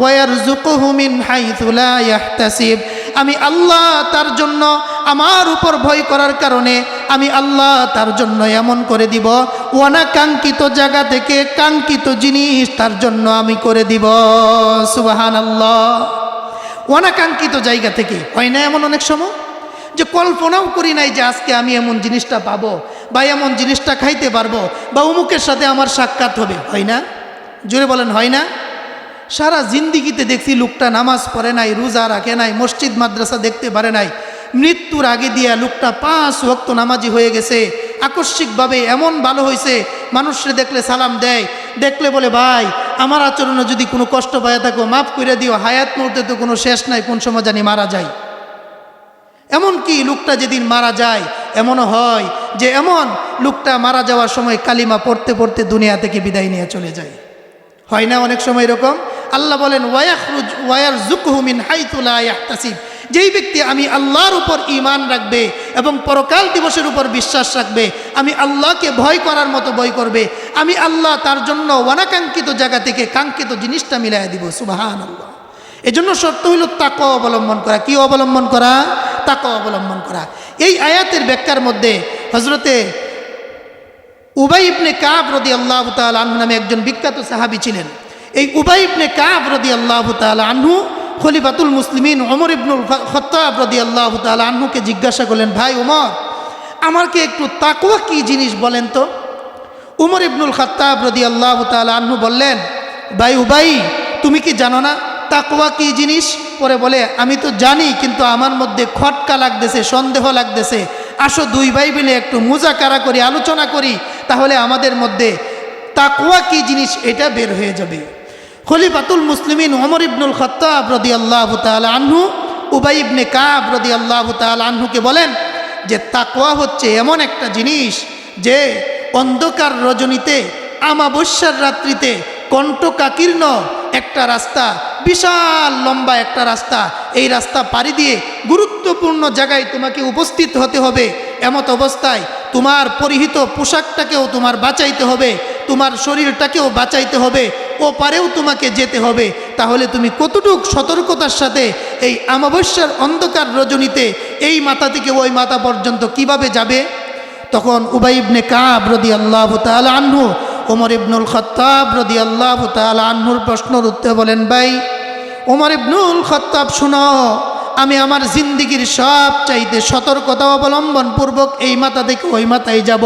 ওয়া ইয়ারযুকুহু মিন হাইথু লা ইয়াহতাসিব। আমি আল্লাহ তার জন্য, আমার উপর ভয় করার কারণে আমি আল্লাহ তার জন্য এমন করে দিব, অনাকাঙ্ক্ষিত জায়গা থেকে কাঙ্ক্ষিত জিনিস তার জন্য আমি করে দিব। সুবহানাল্লাহ। অনাকাঙ্ক্ষিত জায়গা থেকে হয় না এমন অনেক সময় যে কল্পনাও করি নাই যে আজকে আমি এমন জিনিসটা পাবো বা এমন জিনিসটা খাইতে পারবো বা অমুকের সাথে আমার সাক্ষাৎ হবে, হয় না? জোরে বলেন হয় না? সারা জিন্দিগিতে দেখছি লোকটা নামাজ পড়ে নাই, রোজা রাখে নাই, মসজিদ মাদ্রাসা দেখতে পারে নাই, মৃত্যুর আগে দিয়া লোকটা 5 ওয়াক্ত নামাজি হয়ে গেছে। আকস্মিকভাবে এমন ভালো হয়েছে, মানুষরে দেখলে সালাম দেয়, দেখলে বলে ভাই আমার আচরণে যদি কোনো কষ্ট পায় থাকো মাফ করে দিও, হায়াত মুহূর্তে তো কোনো শেষ নাই, কোন সময় জানি মারা যায়। এমনকি লোকটা যেদিন মারা যায় এমনও হয় যে এমন লোকটা মারা যাওয়ার সময় কালিমা পড়তে পড়তে দুনিয়া থেকে বিদায় নিয়ে চলে যায়। হয় না অনেক সময় এরকম? আল্লাহ বলেন ওয়ায়ারযুকহু মিন হাইথু লা ইয়াহতাসিব, যেই ব্যক্তি আমি আল্লাহর উপর ঈমান রাখবে এবং পরকাল দিবসের উপর বিশ্বাস রাখবে, আমি আল্লাহকে ভয় করার মতো ভয় করবে, আমি আল্লাহ তার জন্য অনাকাঙ্ক্ষিত জায়গা থেকে কাঙ্ক্ষিত জিনিসটা মিলাই দিব। সুবহানাল্লাহ। এজন্য শর্ত হইল তাকওয়া অবলম্বন করা। কি অবলম্বন করা? তাকওয়া অবলম্বন করা। এই আয়াতের ব্যাখ্যার মধ্যে হযরতে উবাই ইবনে কাব রাদিয়াল্লাহু তাআলা আনহু নামে একজন বিখ্যাত সাহাবী ছিলেন। এই উবাই ইবনে কাব রাদিয়াল্লাহু তাআলা আনহু খলিফাতুল মুসলিমিন ওমর ইবনুল খাত্তাব রাদিয়াল্লাহু তাআলা আনহুকে জিজ্ঞাসা করলেন, ভাই ওমর, আমাকে একটু তাকওয়া কি জিনিস বলেন তো। উমর ইবনুল খাত্তাব রাদিয়াল্লাহু তাআলা আনহু বললেন, ভাই উবাই, তুমি কি জানো না তাকওয়া কি জিনিস? পরে বলে, আমি তো জানি, কিন্তু আমার মধ্যে খটকা লাগতেছে, সন্দেহ লাগতেছে, আসো দুই ভাই মিলে একটু মুজাকারা করি, আলোচনা করি, তাহলে আমাদের মধ্যে তাকওয়া কি জিনিস এটা বের হয়ে যাবে। খলিফাতুল মুসলিমিন ওমর ইবনুল খাত্তাব রাদিয়াল্লাহু তাআলা আনহু উবাই ইবনে কাব রাদিয়াল্লাহু তাআলা আনহুকে বলেন যে তাকওয়া হচ্ছে এমন একটা জিনিস যে অন্ধকার রজনীতে, আমাবস্যার রাত্রিতে কণ্টকাকীর্ণ একটা রাস্তা, বিশাল লম্বা একটা রাস্তা, এই রাস্তা পাড়ি দিয়ে গুরুত্বপূর্ণ জায়গায় তোমাকে উপস্থিত হতে হবে। এমত অবস্থায় তোমার পরিহিত পোশাকটাকেও তোমার বাঁচাইতে হবে, তোমার শরীরটাকেও বাঁচাইতে হবে, ও পারেও তোমাকে যেতে হবে। তাহলে তুমি কতটুক সতর্কতার সাথে এই আমাবস্যার অন্ধকার রজনীতে এই মাথা থেকে ওই মাথা পর্যন্ত কিভাবে যাবে? তখন উবাই ইবনে কাব রাদিয়াল্লাহু তাআলা আনহু ওমর ইবনুল খাত্তাব রাদিয়াল্লাহু তাআলা আনহুর প্রশ্নের উত্তরে বলেন, ভাই ওমর ইবনুল খাত্তাব, শুনো, আমি আমার জিন্দিগির সব চাইতে সতর্কতা অবলম্বন পূর্বক এই মাথা থেকে ওই মাথায় যাব।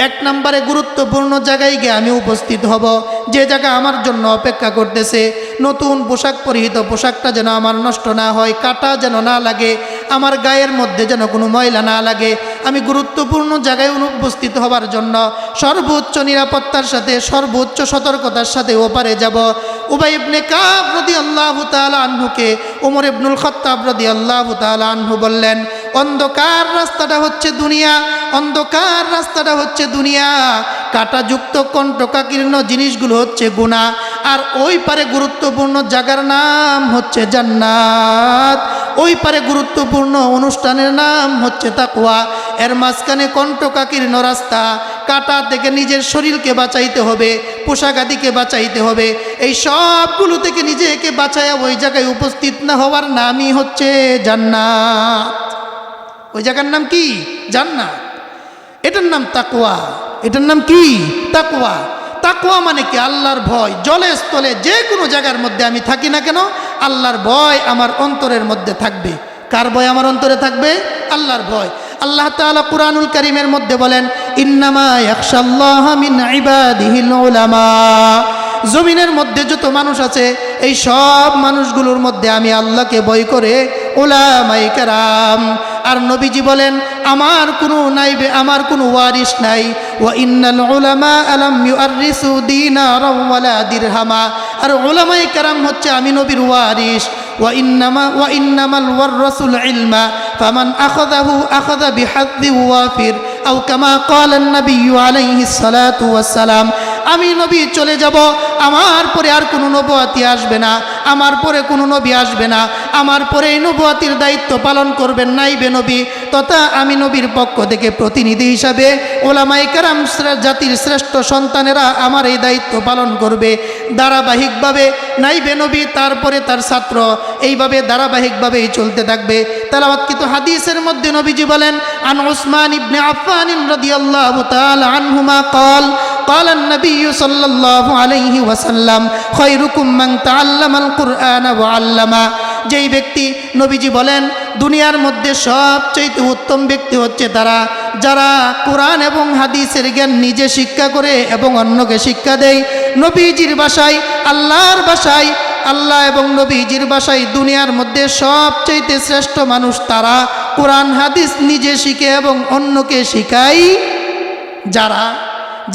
এক নম্বরে গুরুত্বপূর্ণ জায়গায় গিয়ে আমি উপস্থিত হব, যে জায়গা আমার জন্য অপেক্ষা করতেছে। নতুন পোশাক পরিহিত পোশাকটা যেন আমার নষ্ট না হয়, কাটা যেন না লাগে, আমার গায়ের মধ্যে যেন কোনো ময়লা না লাগে। আমি গুরুত্বপূর্ণ জায়গায় উপস্থিত হবার জন্য সর্বোচ্চ নিরাপত্তার সাথে, সর্বোচ্চ সতর্কতার সাথে ওপারে যাব। উবাই ইবনে কাব রাদিয়াল্লাহু তাআলা আনহুকে ওমর ইবনুল খাত্তাব রাদিয়াল্লাহু তাআলা আনহু বললেন, অন্ধকার রাস্তাটা হচ্ছে দুনিয়া, অন্ধকার রাস্তাটা হচ্ছে দুনিয়া, কাঁটাযুক্ত কণ্টকাকীর্ণ জিনিসগুলো হচ্ছে গুনাহ, আর ওই পারে গুরুত্বপূর্ণ জায়গার নাম হচ্ছে জান্নাত, ওই পারে গুরুত্বপূর্ণ অনুষ্ঠানের নাম হচ্ছে তাকওয়া। এর মাঝখানে কণ্টকাকীর্ণ রাস্তা, কাঁটা থেকে নিজের শরীরকে বাঁচাইতে হবে, পোশাক আদিকে বাঁচাইতে হবে। এই সবগুলো থেকে নিজেকে বাঁচায়া ওই জায়গায় উপস্থিত না হওয়ার নামই হচ্ছে জান্নাত। ওই জায়গার নাম কি? জান্নাত। এটার নাম তাকওয়া। এটার নাম কি? তাকওয়া। তাকওয়া মানে কি? আল্লাহর ভয়। জলে স্থলে যে কোনো জায়গার মধ্যে আমি থাকি না কেন, আল্লাহর ভয় আমার অন্তরের মধ্যে থাকবে। কার ভয় আমার অন্তরে থাকবে? আল্লাহর ভয়। আল্লাহ তাআলা কুরআনুল কারীমের মধ্যে বলেন, ইন্নামা ইয়াখশাল্লাহা মিন ইবাদিহিল উলামা। জমিনের মধ্যে যত মানুষ আছে, এই সব মানুষগুলোর মধ্যে আমি আল্লাহকে ভয় করে উলামায়ে কেরাম। আর নবীজি বলেন, আমার কোনো নাইবে, আমার কোনো ওয়ারিস নাই। ওয়া ইন্নাল উলামা আলাম ইউআররিসু দিনারা ওয়ালা দিরহামা। আর উলামায়ে কেরাম হচ্ছে আমি নবীর ওয়ারিস। ওয়া ইন্নামাল ওয়াররাসুল ইলমা ফামান আখাযাহু আখাযা বিহাদ্দি ওয়াফির আও কামা ক্বালান নবিয়্যু আলাইহিস সালাতু ওয়াস সালাম। আমি নবী চলে যাব, আমার পরে আর কোনো নবুয়াতি আসবে না, আমার পরে কোনো নবী আসবে না, আমার পরে এই নবুয়াতির দায়িত্ব পালন করবেন নাইবে নবী, তথা আমি নবীর পক্ষ থেকে প্রতিনিধি হিসাবে উলামায়ে কেরাম জাতির শ্রেষ্ঠ সন্তানেরা আমার এই দায়িত্ব পালন করবে ধারাবাহিকভাবে। নাইবে নবী, তারপরে তার ছাত্র, এইভাবে ধারাবাহিকভাবেই চলতে থাকবে। তেলাওয়াতকৃত হাদিসের মধ্যে নবীজি বলেন, আন উসমান ইবনে আফফান রাদিয়াল্লাহু তাআলা আনহুমা قال قال النبي صلى الله عليه وسلم خيركم من تعلم القرآن وعلمه। যেই ব্যক্তি, নবীজি বলেন, দুনিয়ার মধ্যে সবচেয়ে উত্তম ব্যক্তি হচ্ছে তারা যারা কোরআন এবং হাদিসের জ্ঞান নিজে শিক্ষা করে এবং অন্যকে শিক্ষা দেয়। নবীজির ভাষায়, আল্লাহর ভাষায়, আল্লাহ এবং নবীজির ভাষায় দুনিয়ার মধ্যে সবচেয়ে শ্রেষ্ঠ মানুষ তারা কোরআন হাদিস নিজে শিখে এবং অন্যকে শিখায় যারা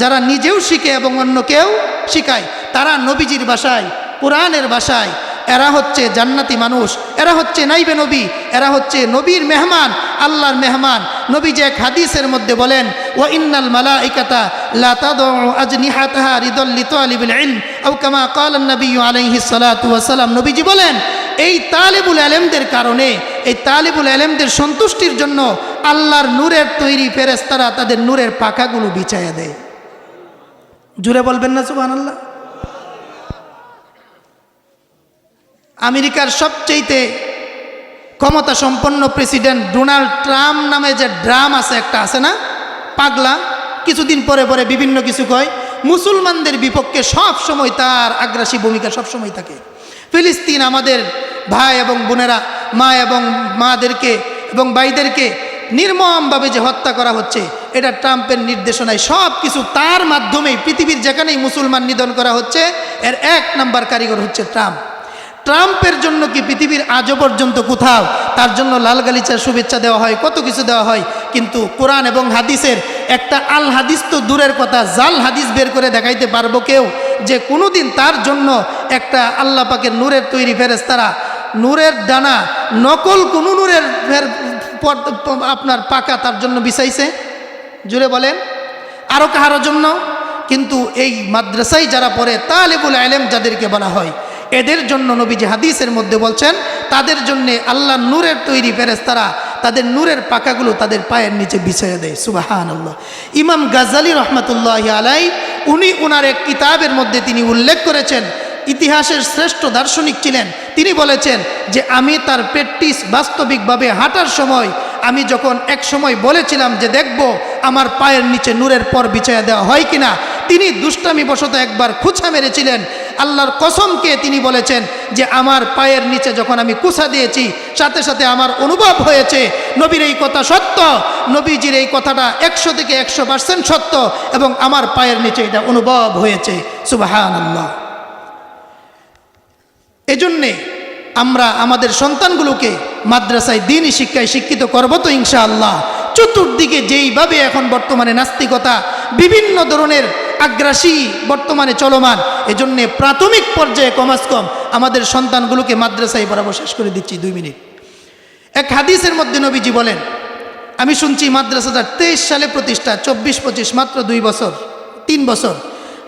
যারা নিজেও শিখে এবং অন্যকেও শিখায়, তারা নবীজির ভাষায়, কোরআনের ভাষায়, এরা হচ্ছে জান্নাতি মানুষ, এরা হচ্ছে নাইবে নবী, এরা হচ্ছে নবীর মেহমান, আল্লাহর মেহমান। নবী যে এক হাদিসের মধ্যে বলেন, ওয়া ইন্নাল মালাইকাতা লা তাদউ আজনিহাতাহা রিদাল লিতালিবিল ইলম আও কামা ক্বালা নবী আলাইহিস সালাতু ওয়াস সালাম। নবীজি বলেন, এই তালিবুল ইলমদের কারণে, এই তালিবুল ইলমদের সন্তুষ্টির জন্য আল্লাহর নূরের তৈরি ফেরেশতারা তাদের নূরের পাখাগুলো বিছায়া দেয়। জুড়ে বলবেন না সুবহানাল্লাহ? আমেরিকার সবচেয়ে ক্ষমতা সম্পন্ন প্রেসিডেন্ট ডোনাল্ড ট্রাম্প নামে যে ড্রাম আছে, একটা আছে না, পাগলা, কিছুদিন পরে পরে বিভিন্ন কিছু কয়, মুসলমানদের বিপক্ষে সব সময় তার আগ্রাসী ভূমিকা সব সময় থাকে। ফিলিস্তিন আমাদের ভাই এবং বোনেরা, মা এবং মাদেরকে এবং ভাইদেরকে নির্মমভাবে যে হত্যা করা হচ্ছে, এটা ট্রাম্পের নির্দেশনায় সব কিছু তার মাধ্যমেই পৃথিবীর যেখানেই মুসলমান নিধন করা হচ্ছে, এর এক নাম্বার কারিগর হচ্ছে ট্রাম্প। ট্রাম্পের জন্য কি পৃথিবীর আজও পর্যন্ত কোথাও তার জন্য লাল গালিচার শুভেচ্ছা দেওয়া হয়, কত কিছু দেওয়া হয়, কিন্তু কোরআন এবং হাদিসের একটা আল হাদিস তো দূরের কথা, জাল হাদিস বের করে দেখাইতে পারবো কেউ যে কোনোদিন তার জন্য একটা আল্লাহ পাকের নূরের তৈরি ফেরেশতারা নূরের ডানা নকল কোনো নূরের আপনার পাকা তার জন্য বিছাইছে? জুড়ে বলেন, আরও কাহারও জন্য? কিন্তু এই মাদ্রাসায় যারা পড়ে, তালিবুল ইলম যাদেরকে বলা হয়, এদের জন্য নবীজি হাদিসের মধ্যে বলছেন, তাদের জন্য আল্লাহ নূরের তৈরি ফেরেশতারা তাদের নূরের পাকাগুলো তাদের পায়ের নিচে বিছিয়ে দেয়। সুবহানাল্লাহ। ইমাম গাজ্জালী রহমাতুল্লাহি আলাইহি উনি ওনার এক কিতাবের মধ্যে তিনি উল্লেখ করেছেন, ইতিহাসের শ্রেষ্ঠ দার্শনিক ছিলেন, তিনি বলেছেন যে আমি তার প্র্যাকটিস বাস্তবিকভাবে হাঁটার সময় আমি যখন এক সময় বলেছিলাম যে দেখব আমার পায়ের নিচে নূরের পর বিছায়া দেওয়া হয় কিনা, তিনি দুষ্টামি বশত একবার খুঁচা মেরেছিলেন। আল্লাহর কসমকে তিনি বলেছেন যে আমার পায়ের নিচে যখন আমি কুছা দিয়েছি, সাথে সাথে আমার অনুভব হয়েছে নবীর এই কথা সত্য, নবীজির এই কথাটা 100 থেকে 100% সত্য, এবং আমার পায়ের নিচে এটা অনুভব হয়েছে। সুবহানাল্লাহ। এজন্যে আমরা আমাদের সন্তানগুলোকে মাদ্রাসায় দ্বীনি শিক্ষায় শিক্ষিত করব তো ইনশাআল্লাহ। চতুর্দিকে যেইভাবে এখন বর্তমানে নাস্তিকতা, বিভিন্ন ধরনের আগ্রাসী বর্তমানে চলমান, এজন্যে প্রাথমিক পর্যায়ে কমাস কম আমাদের সন্তানগুলোকে মাদ্রাসায় বরাবর শেষ করে দিচ্ছি 2 মিনিট। এক হাদিসের মধ্যে নবীজি বলেন, আমি শুনছি মাদ্রাসাটা 23 সালে প্রতিষ্ঠা, 24-25 মাত্র 2 বছর 3 বছর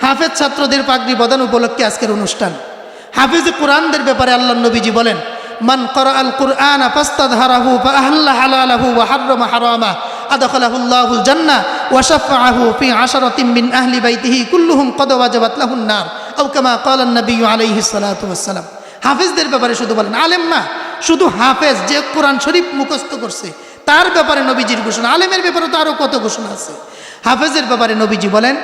হাফেজ ছাত্রদের পাগড়ি প্রদান উপলক্ষে আজকের অনুষ্ঠান। হাফেজ কোরআনদের ব্যাপারে আল্লাহ নবীজি বলেন, মান ক্বারাআল কুরআনা ফাস্তাযহারাহু ফাআহল্লা হালালাহু ওয়া হাররামা হারামা আদখালাহুল্লাহুল জান্নাহ ওয়া শাফাআহু ফি 10 মিন আহলি বাইতিহি কুল্লুহুম কদ ওয়াজাবাত লাহুন নার আও কামা ক্বালা নবী আলাইহিস সালাতু ওয়াস সালাম। হাফেজদের ব্যাপারে শুধু বলেন, আলেম না, শুধু হাফেজ যে কোরআন শরীফ মুখস্থ করছে তার ব্যাপারে নবীজির ঘোষণা। আলেমের ব্যাপারে তো আরও কত ঘোষণা আছে। হাফেজের ব্যাপারে নবীজি বলেন,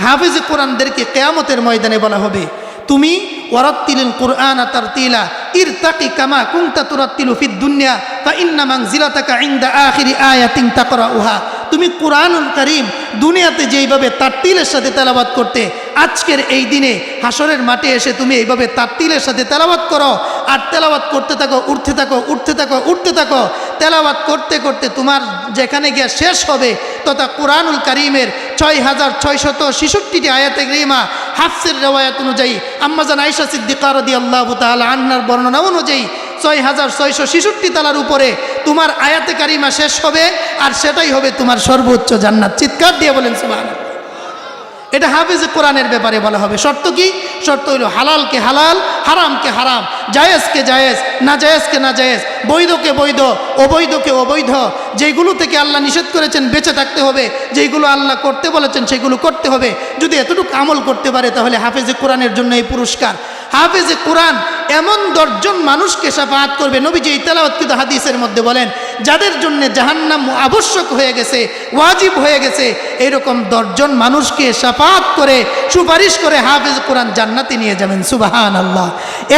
হাফেজ কোরআনদেরকে কিয়ামতের ময়দানে বলা হবে, তুমি ওয়ারাত্তিলিল কুরআনা তারতিলা ইরতাকি কামা কুনতা তুরাত্তিলু ফিদ দুনিয়া ফা ইন্না মানজিলাতাকা ইনদা আখিরি আয়াতিন তাকরাউহা। তুমি কুরআনুল কারীম দুনিয়াতে যেইভাবে তারতিলের সাথে তেলাওয়াত করতে, আজকের এই দিনে হাসরের মাঠে এসে তুমি এইভাবে তারতিলের সাথে তেলাওয়াত করো, আর তেলাওয়াত করতে থাকো, উঠতে থাকো, উঠতে থাকো, উঠতে থাকো, তেলাওয়াত করতে করতে তোমার যেখানে গিয়ে শেষ হবে তথা কুরআনুল কারীমের 6666টি আয়াতে কারিমা হাফসের রিওয়ায়াত অনুযায়ী, আম্মাজান আয়েশা সিদ্দিকা রাদিয়াল্লাহু তাআলা আনহার বর্ণনা অনুযায়ী 6666 তালার উপরে তোমার আয়াতে কারিমা শেষ হবে, আর সেটাই হবে তোমার সর্বোচ্চ জান্নাত। চিৎকার দিয়ে বলেন সুবহানাল্লাহ। এটা হাফেজ কোরআনের ব্যাপারে বলা হবে। শর্ত কি? শর্ত হইল হালালকে হালাল, হারামকে হারাম, জায়েজকে জায়েজ, নাজায়েজকে নাজায়েজ, বৈধকে বৈধ, অবৈধকে অবৈধ। যেইগুলো থেকে আল্লাহ নিষেধ করেছেন বেঁচে থাকতে হবে, যেইগুলো আল্লাহ করতে বলেছেন সেগুলো করতে হবে। যদি এতটুকু আমল করতে পারে তাহলে হাফেজে কোরআনের জন্য এই পুরস্কার। হাফেজে কোরআন এমন 10 জন মানুষকে শাফাআত করবে। নবীজি এই তেলাওয়াতকৃত হাদিসের মধ্যে বলেন, যাদের জন্য জাহান্নাম আবশ্যক হয়ে গেছে, ওয়াজিব হয়ে গেছে, এরকম 10 জন মানুষকে শাফাআত করে সুপারিশ করে হাফেজ কোরআন জান্নাতে নিয়ে যাবেন। সুবহানাল্লাহ।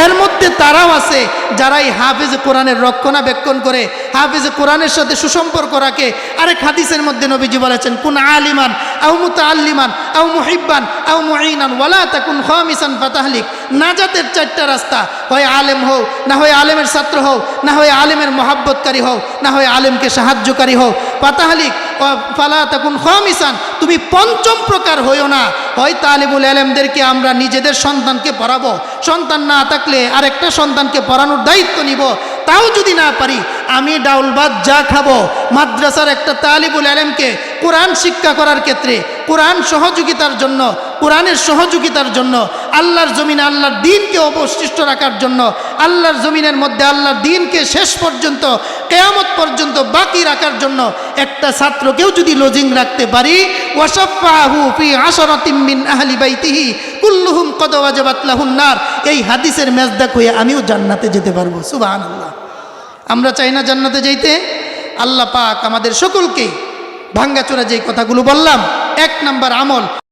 এর মধ্যে তারাও আছে যারা এই হাফেজ কোরআনের রক্ষণাবেক্ষণ করে, হাফেজ কোরআনের সাথে সুসম্পর্ক রাখে। আরেক হাদিসের মধ্যে নবীজি বলেছেন, কুন আলিমান আও মুতাআল্লিমান আও মুহিব্বান আও মুঈনান ওয়ালা তাকুন খামিসান ফাতাহলিক। নাজাতের 4টা রাস্তা, হয় আলেম হও, না হয় আলেমের ছাত্র হও, না হয় আলেমের মহাব্বতকারী হও, না হয় আলেমকে সাহায্যকারী হও। পাতাহালিক ফালা তাকুন খামিসান, তুমি 5ম প্রকার হইও না। হয় তালিবুল ইলমদেরকে আমরা নিজেদের সন্তানকে পড়াবো, সন্তান না থাকলে আরেকটা সন্তানকে পড়ানোর দায়িত্ব নিব, তাও যদি না পারি আমি ডাউল ভাত যা খাবো, মাদ্রাসার একটা তালিবুল ইলমকে কোরআন শিক্ষা করার ক্ষেত্রে, কোরআন সহযোগিতার জন্য, কোরআনের সহযোগিতার জন্য, আল্লাহর জমিনে আল্লাহর দ্বীনকে অবশিষ্ট রাখার জন্য, আল্লাহর জমিনের মধ্যে আল্লাহর দ্বীনকে শেষ পর্যন্ত, কিয়ামত পর্যন্ত বাকি রাখার জন্য একটা ছাত্রকেও যদি লজিং রাখতে পারি, ওয়াসাফাহু ফি আশরাতিম মিন আহলি বাইতিহি কুল্লুহুম কদ ওয়াজাবাত লাহুন নার, এই হাদিসের মেজদাক হয়ে আমিও জান্নাতে যেতে পারবো। সুবহানাল্লাহ। আমরা চাই না জান্নাতে যাইতে? আল্লাহ পাক আমাদের সকলকে ভাঙ্গাচোরা যেই কথাগুলো বললাম, 1 নাম্বার আমল